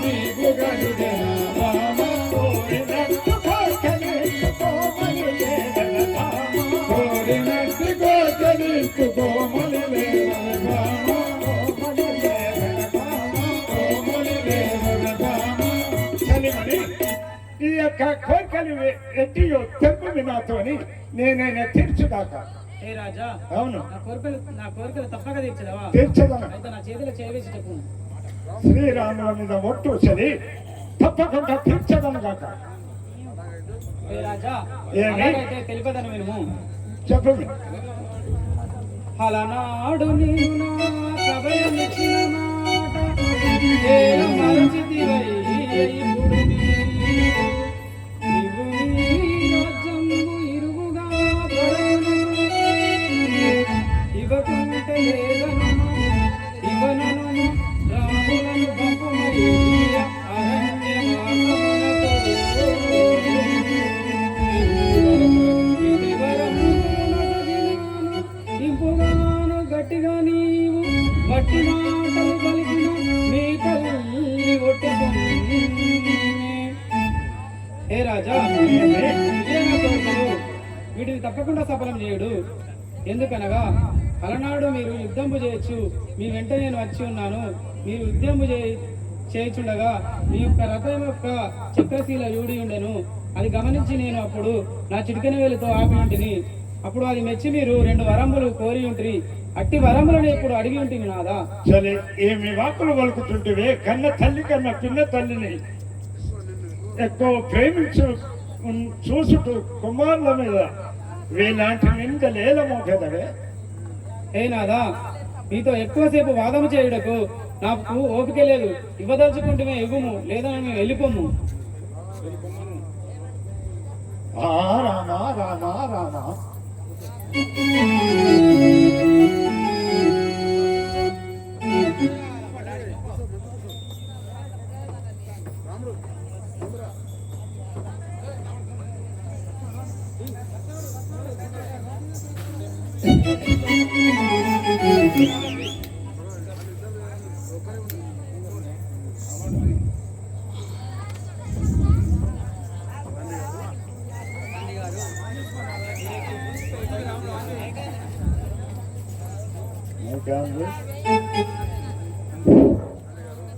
నీకు కలిగెనా బామా. కోరినట్టు కోరిక తీర్చుకోమని లేదమ్మా. కోరినట్టి కోరిక తీర్చుకోమని లేవే బామా. కోమలి లేవే బామా. చలిమని ఈ యొక్క కోరికలు ఎట్టియో తెంపు నాతోని నేనైనా తీర్చుదాకా. హే రాజా, అవును, నా కోరికలు తప్పక తీర్చదవా? తీర్చదను. అయితే నా చేతిలో చేయవేసి చెప్పు. శ్రీరాముల మీద ఒట్టు చలి తప్పకుండా తీర్చదను గాక. హే రాజా, ఏమి? అలాగైతే తెలిపదను వినుము. చెప్పు. అలనాడు నీవు నా కబయమిచ్చిన మాట ఏల మరచితివై ఇప్పుడు నీవు నీ రాజ్యము ఇరుగుగా పడను. ఇవ్వకుంటే లేదను ఇవ్వనను రాములను పంపమయ్య ఇంపుగాను గట్టిగా నీవు వట్టి మాటలు పలికిన మీ తల్లి ఒట్టుకొని. హే రాజా, ఇదే నా కోరికలు, వీటిని తప్పకుండా సఫలం చేయుడు. ఎందుకనగా అలనాడు మీరు యుద్ధంబు చేయొచ్చు, మీ వెంట నేను వచ్చి ఉన్నాను. మీరు యుద్ధంబు చేయుచుండగా మీ యొక్క రథం యొక్క చక్రశీల యూడి ఉండెను. అది గమనించి నేను అప్పుడు నా చిటికెన వేలుతో ఆపి ఉంటిని. అప్పుడు అది మెచ్చి మీరు 2 వరములు కోరి ఉంటిరి. అట్టి వరములను ఇప్పుడు అడిగి ఉంటుంది నాదా. చలి ఏమి వాకులు వలుకుతుంటివే. కన్న తల్లి కన్నా పిన్న తల్లిని ఎక్కువ ప్రేమించు చూసుటూ కుమారుల మీద వీలాంటి నిందలేలమో కదవే. ఏ నాదా, మీతో ఎక్కువసేపు వాదము చేయుటకు నాకు ఓపిక లేదు. ఇవ్వదలుచుకుంటే ఇవ్వము, లేదా మేము వెళ్ళిపోము. రామా రామా రామా.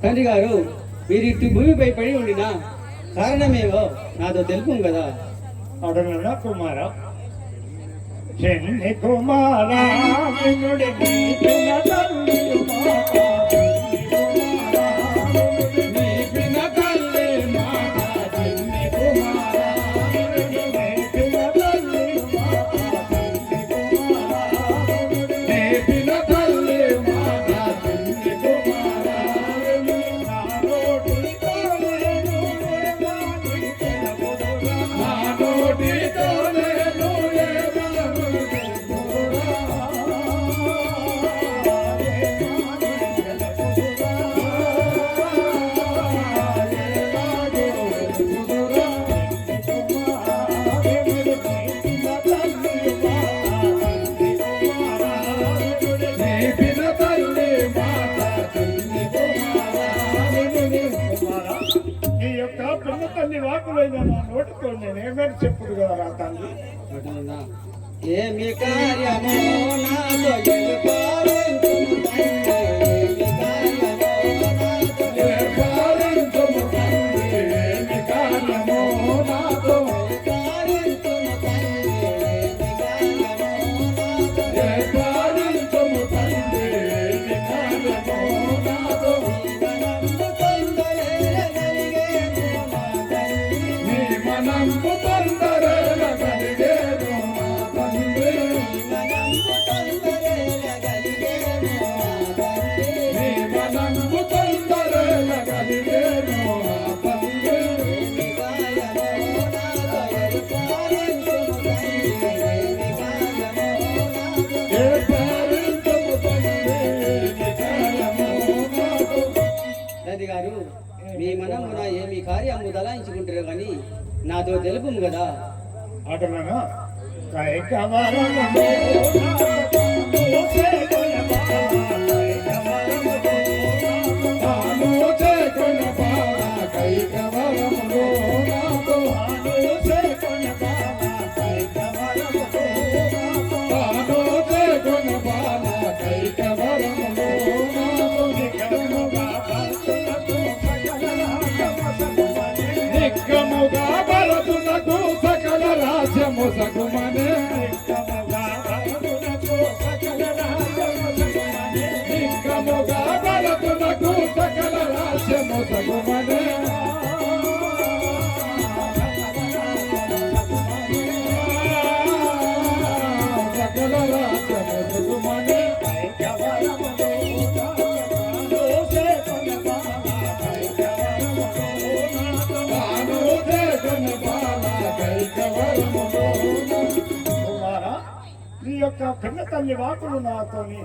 తండ్రి గారు, మీరు ఇటు భూమిపై పడి ఉండిన కారణమేవో నాతో తెలుపు కదా. అడగన కుమార, చెన్ని కుమార వినుడి నీ పిన తల్లి మాట. నీ పిన తల్లి మాట. చెన్ని కుమార వినుడి నీ పిన తల్లి మాట. నీ పిన తల్లి మాట. చెన్ని కుమార వినుడి నా నోటితో నేను నా నోటితో నేను యొక్క పిల్ల తల్లి వాకులైన నా నోటితో నేనేమని చెప్పుడు కదా రా తండ్రి. అటులనా ఏమి కార్యమో నాతో తెలుపాలించుము తండ్రి, ఏమి కార్యమో నాతో ఏర్పాలించుము తండ్రి, తెలుపాలించుము తండ్రి. ఏమి కార్యమో నాతో నీ మనంపు తొందరగా కలిగేను నా తండ్రి. నీ మనంపు తొందరగా కలిగేను నా తండ్రి. ఏర్పాలించుము తండ్రి, ఏమి కార్యమో నాతో తండ్రి గారు, మీ మనమున ఏమి కార్యము దలాయించుకుంటారు కానీ నాతో తెలుపుము కదా. అటులనా కైకవరములో తాను చేకొన బాల కైకవరములో నాతో తాను చేకొన బాల కైకవరములో నాతో నిక్కముగా భరతునకు సకల రాజ్యము సగుమనే నిక్కముగా భరతునకు సకల రాజ్యము సగుమనే సకల రాజ్యము సగుమనే తాను చేకొన బాల కైకవరములో కుమారా, నీ యొక్క పిన్న తల్లి వాకులు నాతోని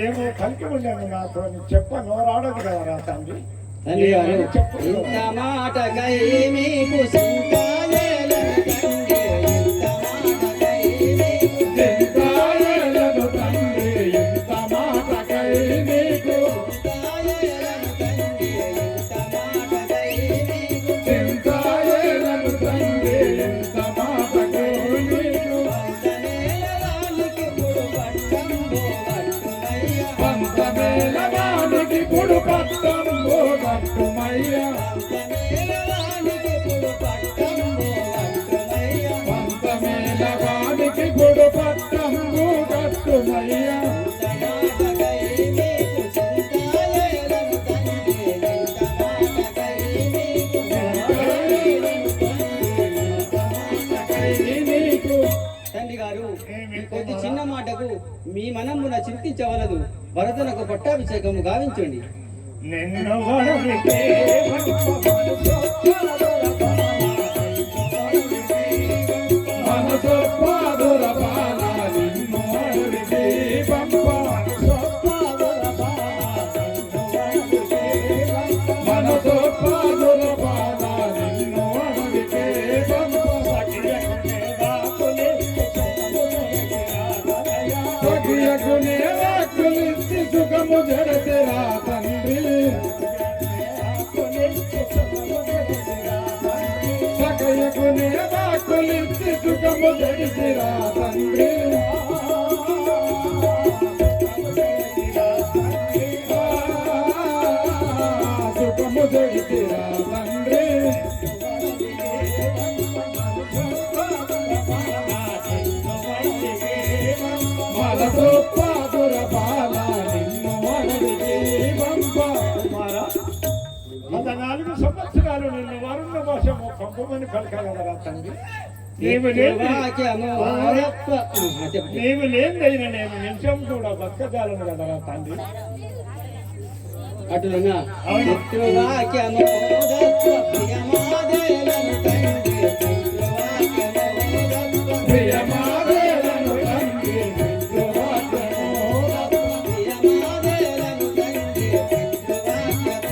ఏమో కలిగి ఉండను నాతోని చెప్ప నోరాడదు కదా రా తండ్రి. తండ్రి గారు, చెప్పు ఇంత మాటకై మీకు చింతాలేలను తండ్రి, ఇంత మాటకై మీకు చింతాయేలను తండ్రి ఇంత మాటకై నీకు చింతాలేలను తండ్రి, ఇంత మాటకై మీకు చింతాయేలను తండ్రి ఇంత మాటకై నీకు వందనేలవానికి పుడు పట్టంబో గట్టుమయ్య, పంతమేలవానికి పుడు పట్టంబు గట్టుమయ్య వందనేలవానికి పుడు పట్టంబు గట్టుమయ్య. మాటకై నీకు చింతాయేలను తండ్రి ఇంత మాటకై నీకు నీకు తండ్రి గారు, ఈ కొద్ది చిన్న మాటకు మీ మనమున చింతించవలదు. భరతునకు పట్టాభిషేకము గావించండి. నిన్ను వడలితే మనసు పాదుర బాల నిన్ను అడిగి పంప మనసు పాదుర బాల నిన్ను అడిగి పంప సఖియకునే వాక్కులిచ్చి సుఖము జడతిరా తండ్రి సఖియకునే వాక్కులిచ్చి సుఖము జడితిరా తండ్రి సుఖము జడితిరా తండ్రి మనసు పాదుర బాల నిన్ను అడిగి పంప కుమారా, 14 సంవత్సరాలు నిన్ను వరుణ మోసము పంపమని పలకగలరా తండ్రి. నీవు లేని వాక్యము చెప్పండి. నీవు లేనిదైన నేను నిమిషం కూడా బతకజాలను కదరా తండ్రి. అటులనా పితృవాక్యము దత్త ప్రియమాదేలను తండ్రి, పితృవాక్యము దత్త ప్రియమాదేలను తండ్రి పితృవాక్యము ప్రియమాదేలను తండ్రి, పితృవాక్యము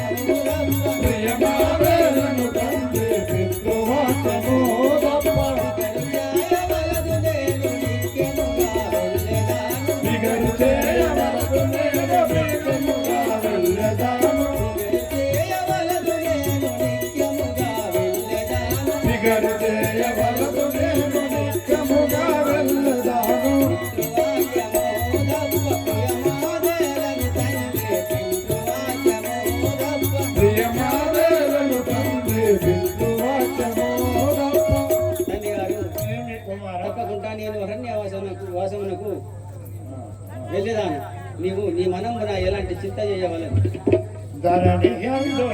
దత్త ప్రియమాదేలను తండ్రి పితృవాక్యము తప్ప చేయవలదు నేను నిత్యముగా వెళ్ళెదాను, బిగరు చేయవలదు నేను వేగముగా వెళ్ళెదాను చేయవలదు నేను నిత్యముగా వెళ్ళేదాను నీవు నీ మనమున ఎలాంటి చింత చేయవలను. ధరణి అందున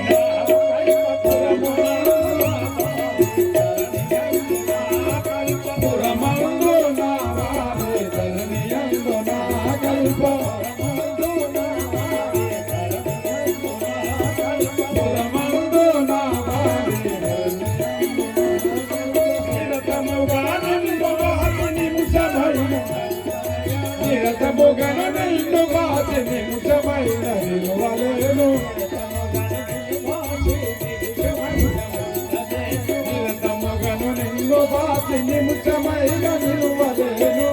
నిముచమైన నిలువలేను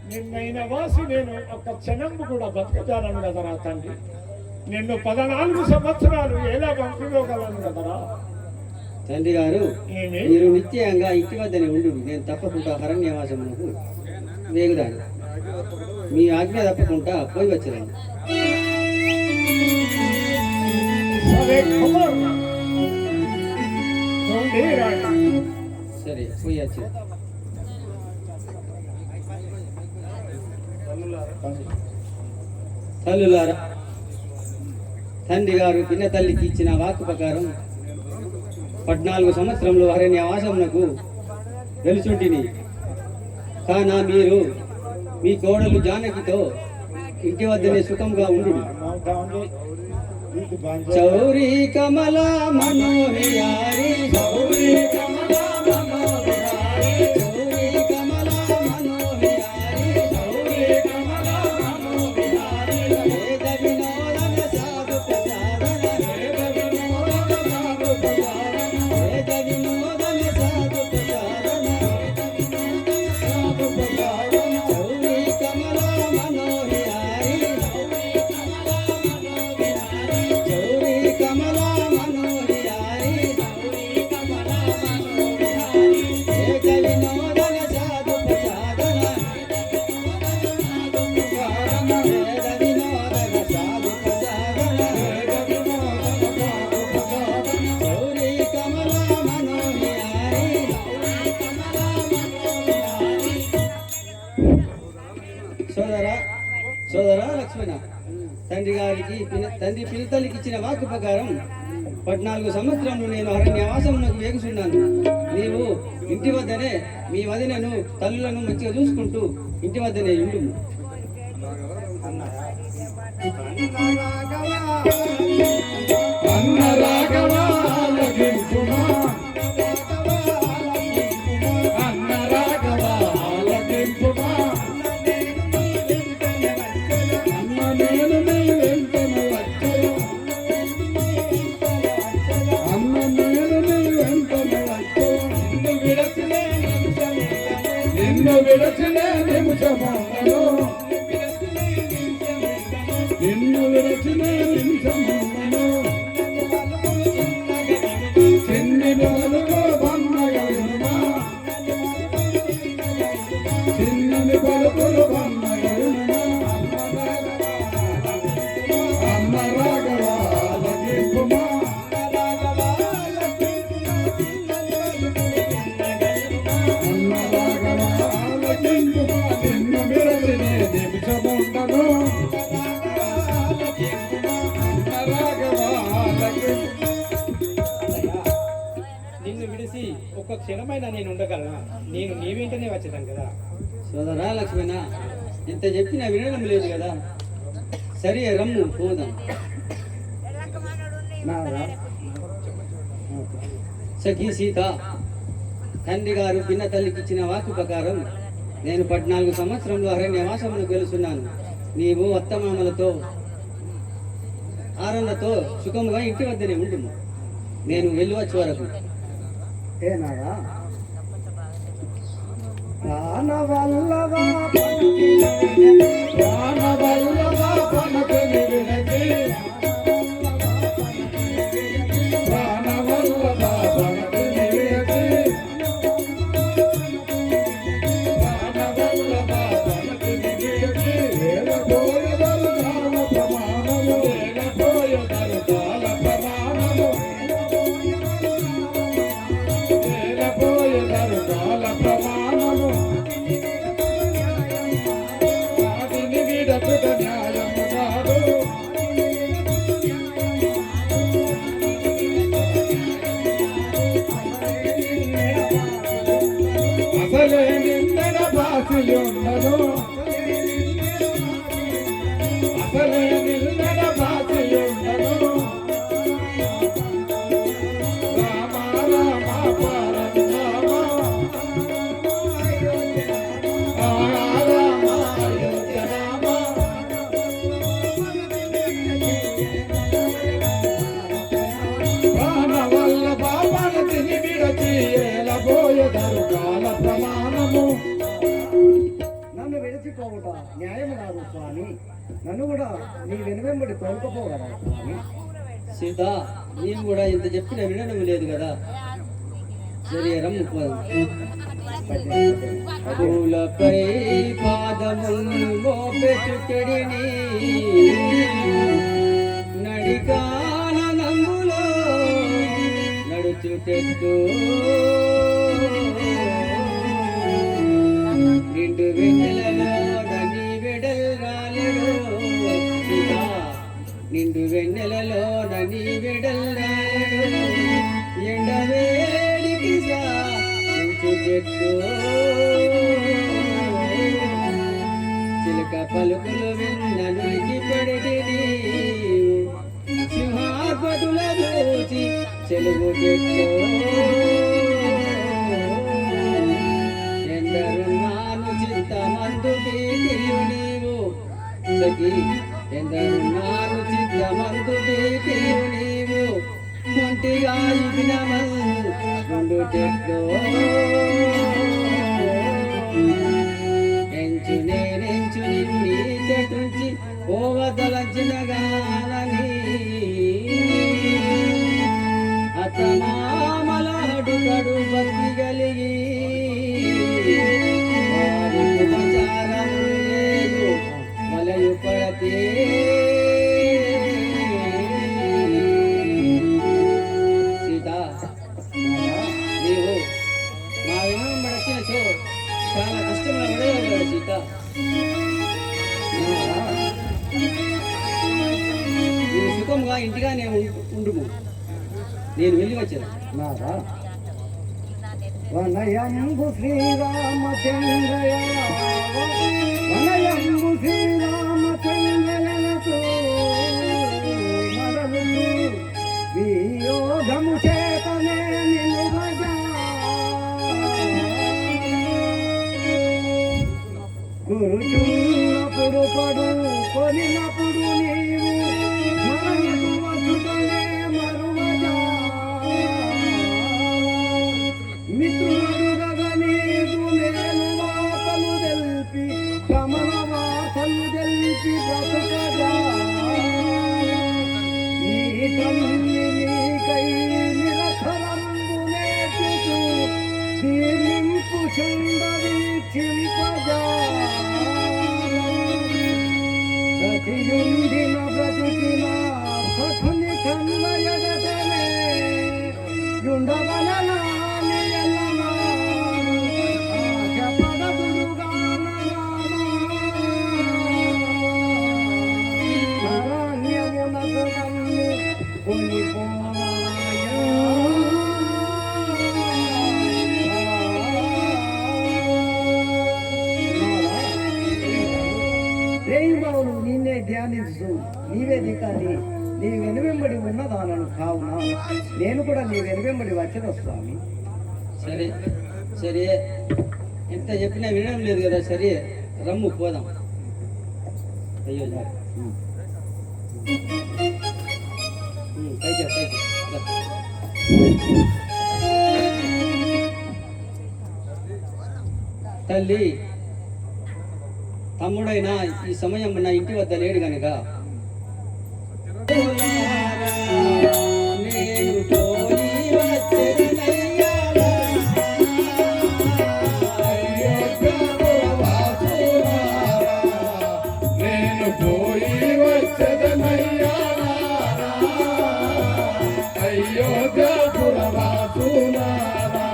నిన్నైన వాసి నేను ఒక క్షణంబు కూడా బతకజాలను కదరా తండ్రి. నిన్ను 14 సంవత్సరాలు ఎలా పంపిపోగలను కదరా తండ్రి గారు. ఏమి? మీరు నిత్యంగా ఇంటి వద్దనే ఉండు. నేను తప్పకుండా అరణ్యవాసమునకు వేగుదాను. మీ ఆజ్ఞ తప్పకుండా పోయి వచ్చేదాన్ని. సరే కుమార్ రాండి. సరే పోయి వచ్చే. తల్లులారా, తండ్రి గారు పిన్న తల్లికి ఇచ్చిన వాక్కు ప్రకారం 14 సంవత్సరంలో అరణ్యవాసమునకు వెలుచుంటిని. కానా మీరు మీ కోడలు జానకితో ఇంటి వద్దనే సుఖంగా ఉండు. చౌరీ కమల మనోహరి చౌరీ కమల మనోహరి చౌరీ కమల మనోహరి చౌరీ కమల మనోహరి వేద వినోదన సాధు ప్రసాదన వేద వినోదన సాధు ప్రసాదన వేద వినోదన సాధు ప్రసాదన సాధు ప్రసాదన చౌరీ కమల మనోహరి చౌరీ కమల మనోహరి చౌరీ కమల మనోహరి ఏక వినోదన సాధు ప్రసాదన వేద వినోదన సాధు ప్రసాదన చౌరీ కమల మనోహరి సోదరా లక్ష్మణ, తండ్రి గారికి తండ్రి పిల్లతల్లికి ఇచ్చిన వాక్కు ప్రకారం 14 సంవత్సరంలో నేను అరణ్యవాసమునకు వేగుచున్నాను. నీవు ఇంటి వద్దనే మీ వదినను తల్లులను మంచిగా చూసుకుంటూ ఇంటి వద్దనే ఉండు. అన్న రాఘవా లగించుమా అన్న రాఘవా లగించుమా అన్న నేను నీ వెంటనే వచ్చెను అన్న నేను నీ వెంటనే వచ్చెను నిన్ను విడచినే నిమిషమందను నిన్ను విడచినే నిమిషమందను చిన్ని బలుగు బన్నగలుమా చిన్నని బలుగులు బన్నగలుమా అమ్మ రాఘవా లగింపుమా అమ్మ రాఘవా లగింపుమా నిన్ను విడచినే నిమిషమందను నిన్ను విడిసి ఒక్క క్షణమైనా నేను ఉండగలనా? నేను నీ వెంటనే వచ్చేదాను కదా. సోదరా లక్ష్మణ, ఎంత చెప్పినా వినడం లేదు కదా. సరే రమ్ము పోదాం. సఖీ సీత, తండ్రి గారు పిన్న తల్లికి ఇచ్చిన వాక్కు ప్రకారం నేను 14 సంవత్సరంలో అరణ్యవాసమును వెలుస్తున్నాను. నీవు అత్తమామలతో ఆనందతో సుఖముగా ఇంటి వద్దనే ఉండుము. నేను వెళ్ళి వచ్చే వరకు. ఏనారా ప్రాణవల్లవా ప్రాణవల్లభా పనకని వినతి ప్రాణవల్లభా పనకని వినతి పోవుట న్యాయం కాదు స్వామి. నన్ను కూడా నీ వెనువెంబడి తోలుకపోగలరా స్వామి? సీత, నీవు కూడా ఇంత చెప్పిన వినడం లేదు కదా. సరే రమ్ము పోదాం. పూలపై పాదములు మోపెచుటడిని నడికాన నందులో నడుచుటెట్టు నిండు వెన్నెలలో నీ వెడల్ రాలేడు సీతా, నిండు వెన్నెలలో నీ వెడల్ రాలేడు ఎండవేడికి సాంచుటెట్టు చిలక పలుకులు విన్ననుకి పడిటి నీవు సింహాపటుల చూచి చెలుగుటెట్టు ఎందరున్నాను చిత్తమందు బీటియు నీవు సఖి, ఎందరున్నాను చిత్తమందు బీటియు నీవు ఒంటిగా ఇదినమందుటెట్టు ఎంచు నేనెంచు నిన్ని చెటుంచి ఓవదలచిన గానని అతమామలడు కడు భక్తి కలిగి వారి ఉపచారము లేదు మలయు పడతే సీత, నీవు మా వెనువెంబడి వచ్చినచో చాలా కష్టంగా పడేవాడు సీత. నువ్వు సుఖంగా ఇంటిగానే ఉండుము, నేను వెళ్ళి వచ్చాను. నాదా వనయంబు శ్రీరామచంద్రయ వనయంబు శ్రీరామచంద్రయనతో మరలు వియోగము చేతనే నిలువగా గురుచున్నప్పుడు పడు కొనినప్పుడు నీవు మనకు వచ్చుటనే మరువగా మిత్రుడుగగా నీకు నేను వార్తలు తెలిపి గమన వార్తలు తెలిపి బ్రతుకగా నీ తల్లి నీకై నిరఖరంబు నేర్చుతూ దీనింపు చుండవి చింపగా ప్రతియుండిన బ్రతికిన సఖుని కన్న ఎగటనే యుండవలనాని ఎల్లనా అరణ్యమునకు నన్ను రేయుబావులు నిన్నే ధ్యానించు, నీవే దిక్కాలి. నీ వెనువెంబడి ఉన్నదానను కావున నేను కూడా నీ వెనువెంబడి వచ్చేది స్వామి. సరే సరే, ఎంత చెప్పినా వినడం లేదు కదా. సరే రమ్ము పోదాం. అయ్యో పైకి పైకి తల్లి, తమ్ముడైనా ఈ సమయం నా ఇంటి వద్ద లేడు గనుక నేను పోయి వచ్చేదనయ్యా. నేను పోయి వచ్చదనయ్యా అయోధ్యాపురవాసులారా,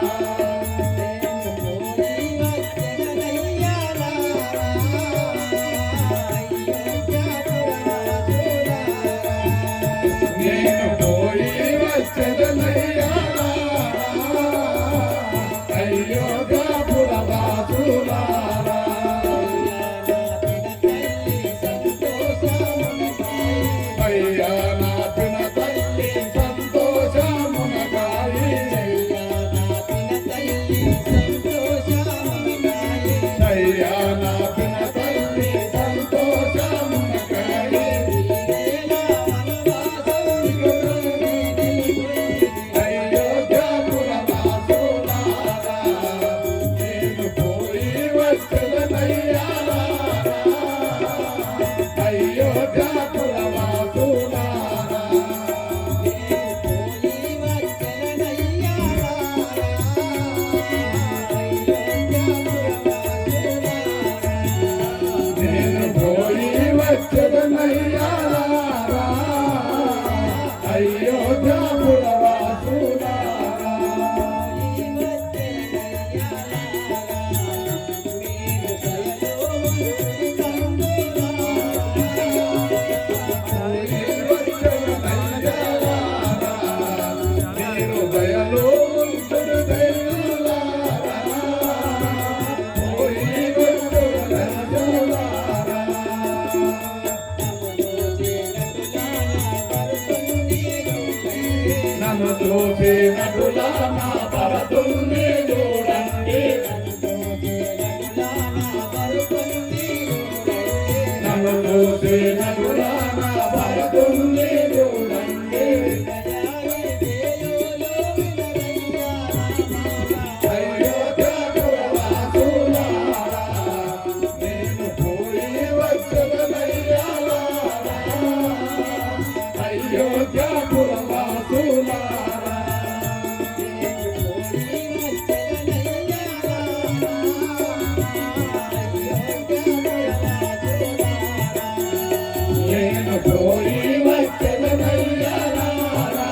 నేను పోయి వచ్చదనయ్యా అయోధ్యాపురవాసులారా. అయ్యా నా పిన తల్లి సంతోషమునగాయి, అయ్యా నా పిన తల్లి సంతోషమునగాయి, నటులా నా భరతుణ్ణి చూడండి నన్ను చూసే నటులా నా భరతుణ్ణి చూడండి అయోధ్యపురవాసులారా నేను పోయి వచ్చదనయ్యాలారా అయోధ్యపురవాసులారా నేను పోయి వచ్చదనయ్యాలారా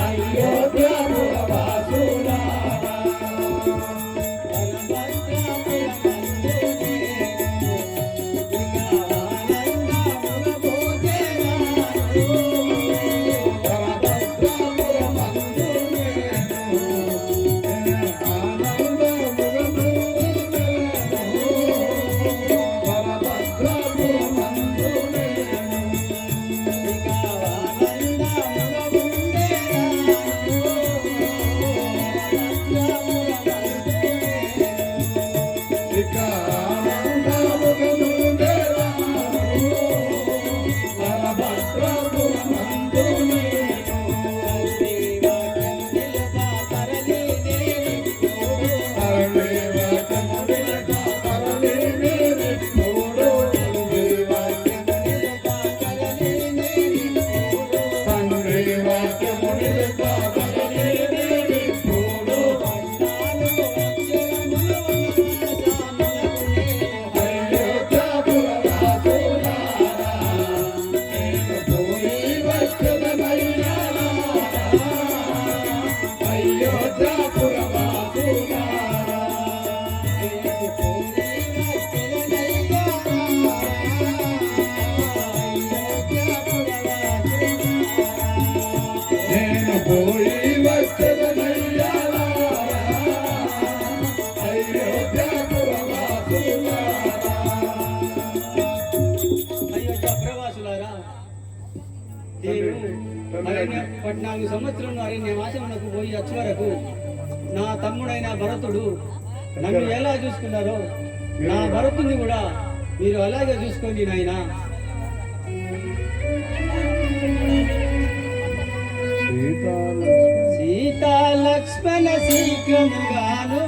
అయోధ్యపురవాసులారా నేను పోయి వచ్చదనయ్యాలారా అయోధ్యపురవాసులారా అయోధ్య ప్రవాసులారా నేను 14 సంవత్సరంలో అరణ్యవాసమునకు పోయి వచ్చే వరకు నా తమ్ముడైన భరతుడు నన్ను ఎలా చూసుకున్నారో నా భరతుని కూడా మీరు అలాగే చూసుకోండి నాయనా. సీతా లక్ష్మణ శీఘ్రముగాను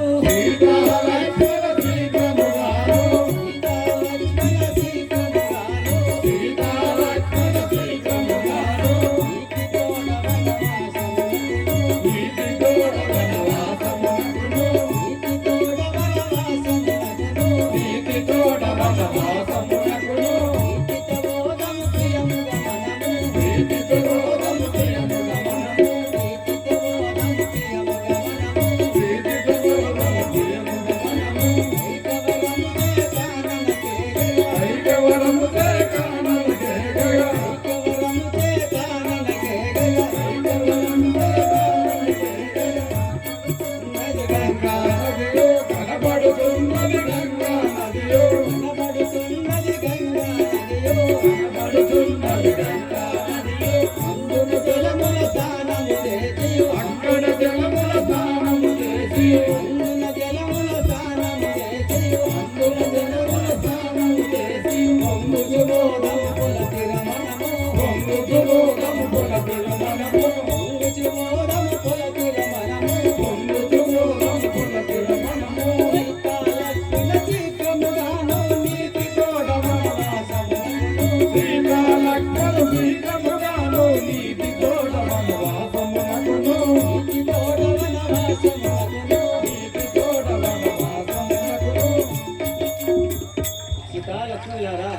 లక్ష్మణులారా,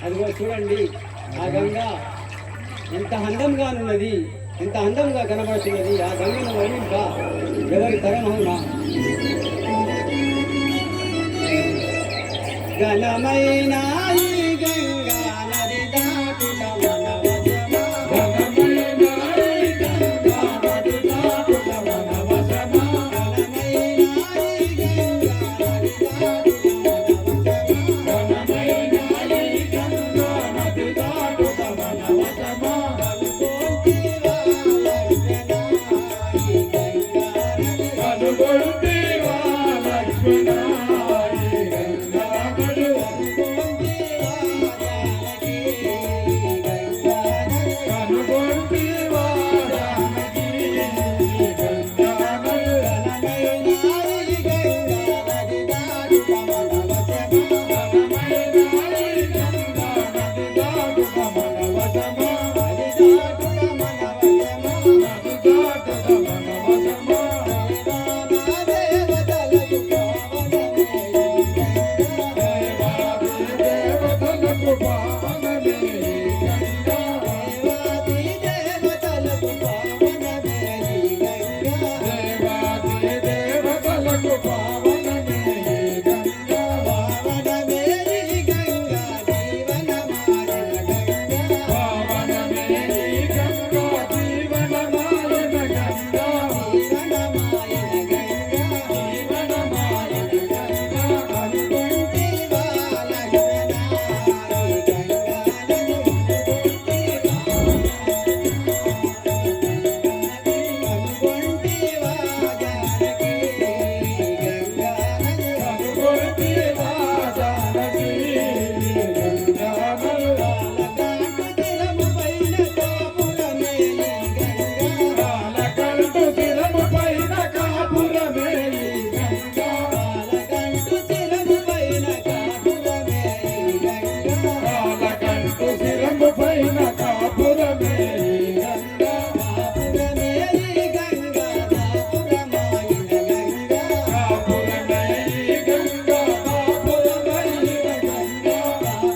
అదిగో చూడండి ఆ గంగ ఎంత అందంగా ఉన్నది, ఎంత అందంగా కనబడుతున్నది. ఆ గంగను వర్ణింప ఎవరి తరమవునా? ఘనమైన ఈ గంగా నది దాటుట మన వశమా. ఘనమైన ఈ గంగా నది దాటుట మన వశమా. ఘనమైన ఈ గంగా నది దాటుట మన వశమా. ఘనమైన ఈ గంగా నది దాటుట మన వశమా. కలుగొంటివా లక్ష్మణ దేవతలకు పావనమే గంగా దేవాది దేవతలకు పావనమే ఈ గంగా దేవాది దేవతలకు పావనమే గంగా పావనమే ఈ గంగా జీవనమాయన గంగా పావనమే గంగా జీవనమాయన గంగా జీవనమాయన గంగా జీవనమాయన గంగా అనుకుంటే బాలగనా ఈ గంగానది అనుకుంటే వాజానకి గంగానది అనుకొంటి వాజానకి గంగానది పాలకాటు తిరము పైన కాపురమే ఈ గంగా పాలకంటు శిరము పైన కాపురమే గంగా పాలకంటు తిరము పైన కాపురమే ఈ గంగా పాలకంటు శిరము పైన కాపురమే గంగా కాపురమే ఈ గంగా కాపురమాయన గంగా కాపురమే గంగా కాపురమైన గంగా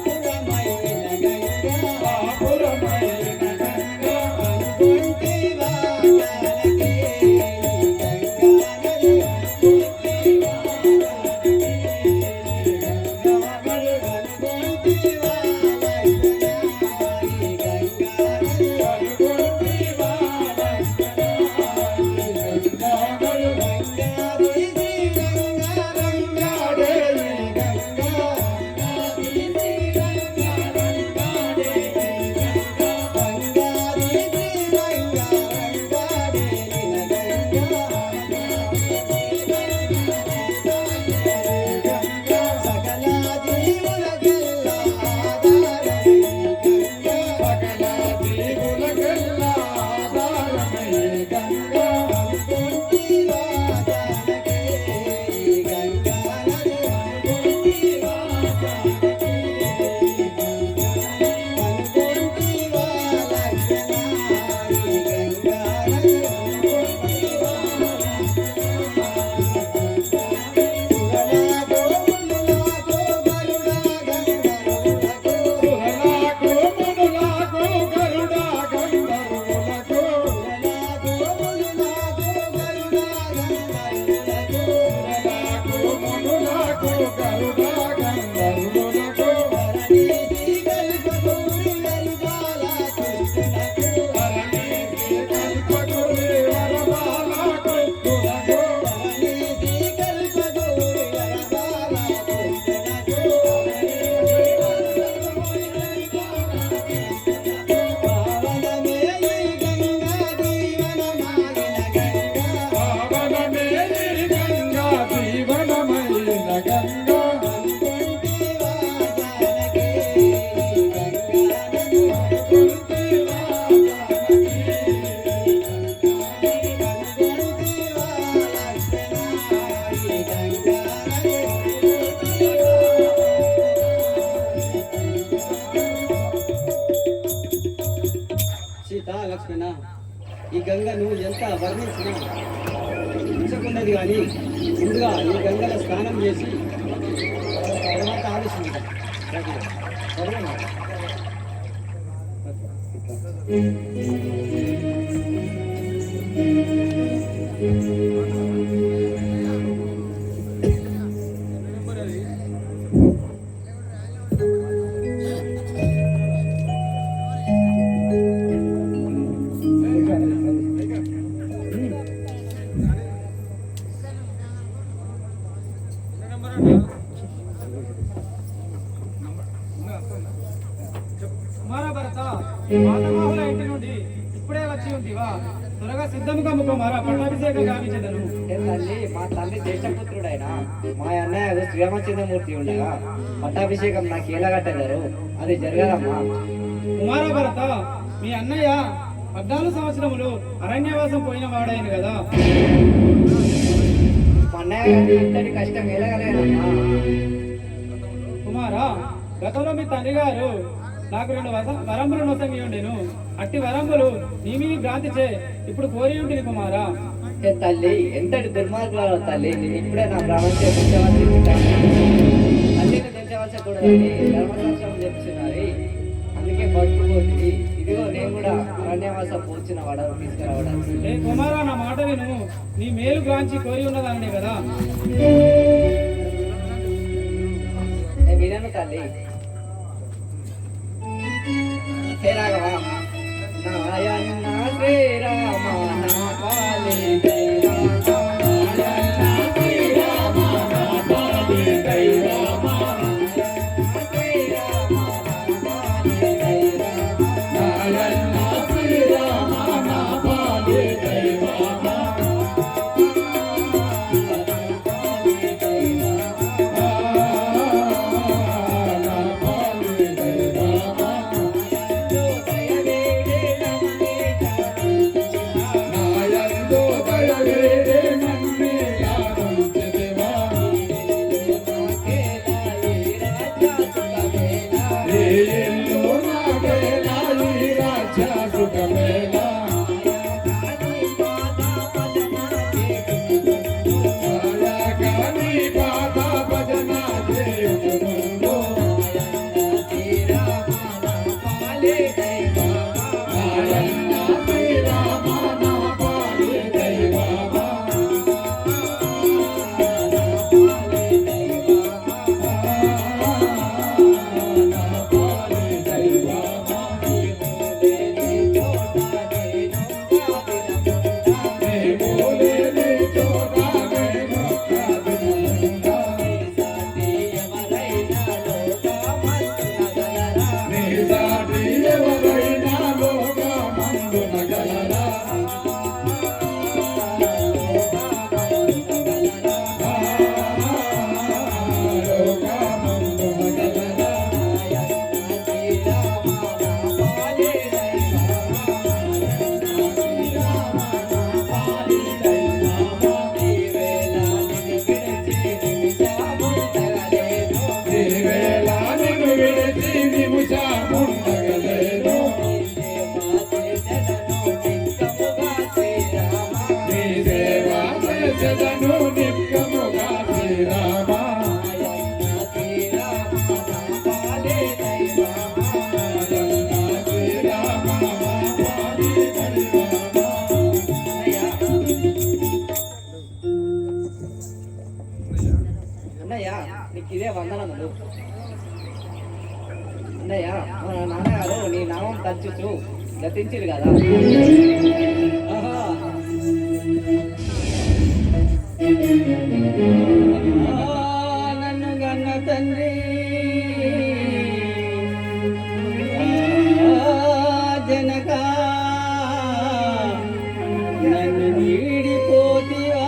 కాపురమైన గంగా కాపురమైన గంగా అనుకుంటే వాజానకి గంగానది అనుకుంటే వాజానకి గంగానది అనుకొంటి వాజానకి గంగానది గంగాది శ్రీరంగా రంగాడే గంగా గంగాది శ్రీరంగా రంగాడే గంగా సకల జీవులకెల్లా ఆధారమే గంగా సకల జీవులకెల్లా ఆధారమే గంగా అనుకుంటే వాజానకి గంగానది అనుకుంటే వాలక్షణ గంగానది సురలాగో మునులాగో గరుడా గంగరులకు సురలాకు మునులాకు గరుడా గంధర్వులకు సురలాగో మునులాగో గరుడా గంగరులకు సురలాకు మునులాకు గరుడా గంధర్వులకు ధరణీతి కల్పగౌరి వరబాల కృష్ణులకు ధరణీతి కల్పగురి వరబాల కృష్ణులకు ధరణీతి కల్పగౌరి వరబాల కృష్ణులకు పావనమే ఈ గంగా జీవనమాయన గంగా పావనమే గంగా జీవనమైన గంగా అనుకుంటే వాజానకి గంగానది అనుకొంటి వాజానకి అనుకుంటే వాలక్షణ ఈ గంగానది సీత లక్ష్మణ ఈ గంగ నువ్వు ఎంత వర్ణించినా ఉంచకున్నది కానీ ముందుగా ఈ గంగలో స్నానం చేసి తర్వాత ఆలోచించు సరేనా కుమారభరత మాతమోహుల ఇంటి నుండి ఇప్పుడే వచ్చి ఉంటివా త్వరగా సిద్ధముగా కుమారా పట్టాభిషేకం గావించదను ఏ తల్లి మా తండ్రి దేశపుత్రుడైన మా అన్నయ్య శ్రీరామచంద్రమూర్తి ఉండగా పట్టాభిషేకం నాకు ఎలా కట్టగలరు అది జరగదమ్మా. కుమారభరత మీ అన్నయ్య 14 సంవత్సరములు అరణ్యవాసం పోయిన వాడైన కదా మా అన్నయ్య గారి ఇంతటి కష్టం ఎలాగలేనమ్మా. కుమారా గతంలో మీ తండ్రి గారు నాకు 2 వరంబులు నొసంగి ఉండెను అట్టి వరంబులు నీ మీ భ్రాంతి చే ఇప్పుడు కోరి ఉంటుంది కుమారా. ఏ తల్లి ఎంతటి దుర్మార్గురాలు తల్లి, నేను ఇప్పుడే నా ప్రపంచ తల్లిని కాల్చకూడదని ధర్మశాస్త్రం చెప్తున్నారు. అందుకే పట్టుకుపోతుంది. ఇదిగో నేను కూడా అరణ్యవాసం పోచిన వాడను తీసుకురావడానికి. ఏ కుమారా, నా మాట విను. నీ మేలు గాంచి కోరి ఉన్నదాన్నే కదా. నేను వినను తల్లి. హే రాఘవ, నాయన శ్రీరామ నా పాలి దైవమా, నాయన శ్రీరామ నా పాలి దైవమా, శ్రీరామ నా పాలి దైవమా, నాయన శ్రీరామ నా పాలి దైవమా. అన్నయ్య, నీకు ఇదే వందనములు. అన్నయ్య, మన నాన్నగారు నీ నామం తలుచుచు గతించిరు కదా. నన్ను గన్న తండ్రి జనకా, నన్ను వీడిపోతివా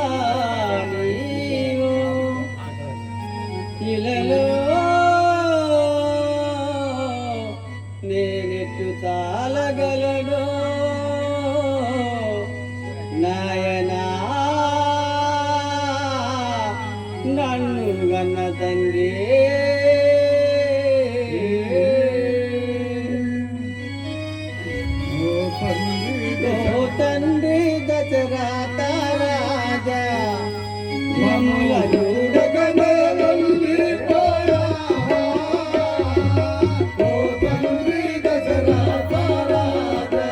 నీవు ఇలలో నేనెట్టు తాళగలను నాయనా, నన్ను గన్న తండ్రి. ఓ తండ్రి దశరథ రాజా, మమ్ముల చూడగనే వెళ్ళిపోయా. ఓ తండ్రి దశరథ రాజా,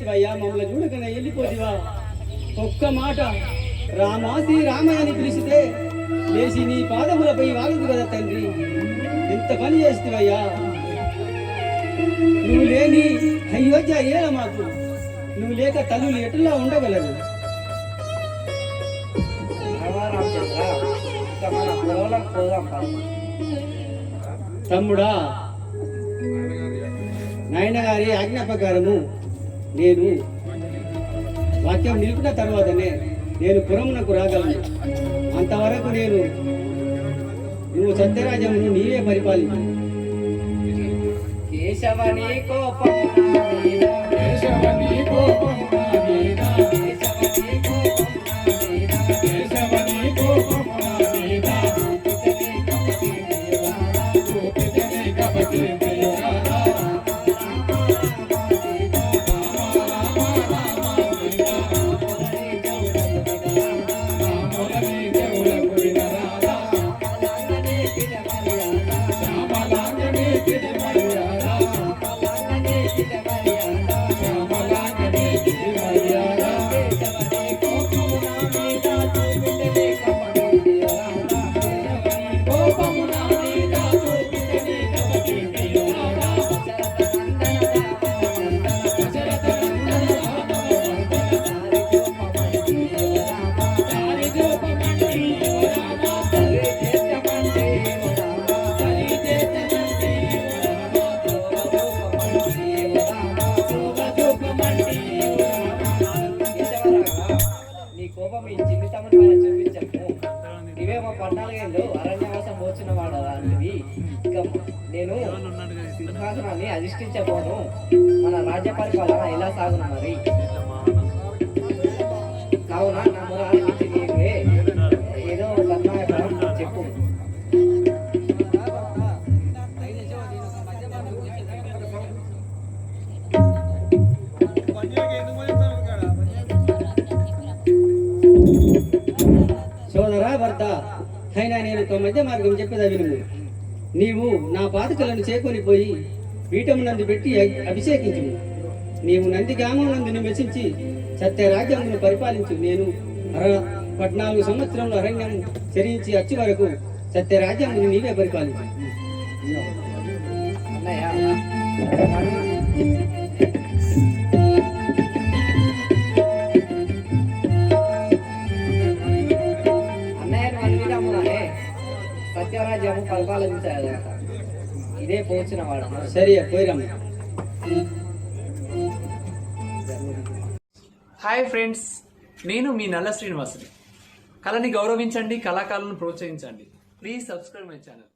చేస్తివయ్యా మమ్మల్ని చూడకనే వెళ్ళిపోతివా ఒక్క మాట రామా శ్రీరామయ్య అని పిలిచితే లేచి నీ పాదములపై వాగదు కదా తండ్రి ఎంత పని చేస్తివయ్యా నువ్వు లేని అయోధ్య ఏల మాకు నువ్వు లేక తల్లులు ఎట్లా ఉండగలరు రామచంద్ర ఇక మన పొలంలోకి పోదాం పద. తమ్ముడా నాయన గారి ఆజ్ఞ ప్రకారము నేను వాక్యం నిలిపిన తర్వాతనే నేను పురమునకు రాగలను అంతవరకు నువ్వు సత్యరాజ్యమును నీవే పరిపాలించు కేశవని కోపం నా మీద, కేశవని కోపం నా మీద, కేశవని కోపం నా మీద, కేశవని కోపం నా మీద, చూపితేనే కపటి దేవరారా. రాములని దేవులకు వినరారా. శ్యామలాంగని తిరుమర్యాద, శ్యామలాంగని తిరుమర్యాద. కోపము నా మీద చూపితేనే కపటి దేవరారా. దశరథ నందన దారి చూపమంటి ఓ రామ, దారి చేతమంటి ఓ రామ, శోభ చూపమంటి ఓ రామ. నీ కోపం ఈ చిన్ని తమ్ముడి పైన చూపించకు. ఇవేమో 14 ఏళ్ళు అరణ్యవాసం పోచిన వాడు లాంటివి. ఇక నేను సింహాసనాన్ని అధిష్ఠించబోను. మన రాజ్య పరిపాలన ఎలా సాగును మరి. కావున నా మొర ఆలకించి నీవే ఏదో కర్ణాయపరం చెప్పు. సోదరా భర్త అయినా నేను ఒక మధ్య మార్గం చెప్పేదా వినుము నీవు నా పాతకలను చేకొని పోయి పీఠమునందు పెట్టి అభిషేకించు నీవు నంది గ్రామమునందు నివసించి సత్యరాజ్యమును పరిపాలించు నేను 14 సంవత్సరంలో అరణ్యం చరించి వచ్చి వరకు సత్యరాజ్యమును నీవే పరిపాలించు అన్నయ్య అన్నయ్యను వన్నిరమ్ముననే సత్యరాజ్యము పరిపాలించాలి. ఇదే పోచిన వాడు. సరే పోయిరమ్మ హాయ్ ఫ్రెండ్స్, నేను మీ నల్ల శ్రీనివాసుని. కళని గౌరవించండి, కళాకారులను ప్రోత్సహించండి. Please subscribe my channel.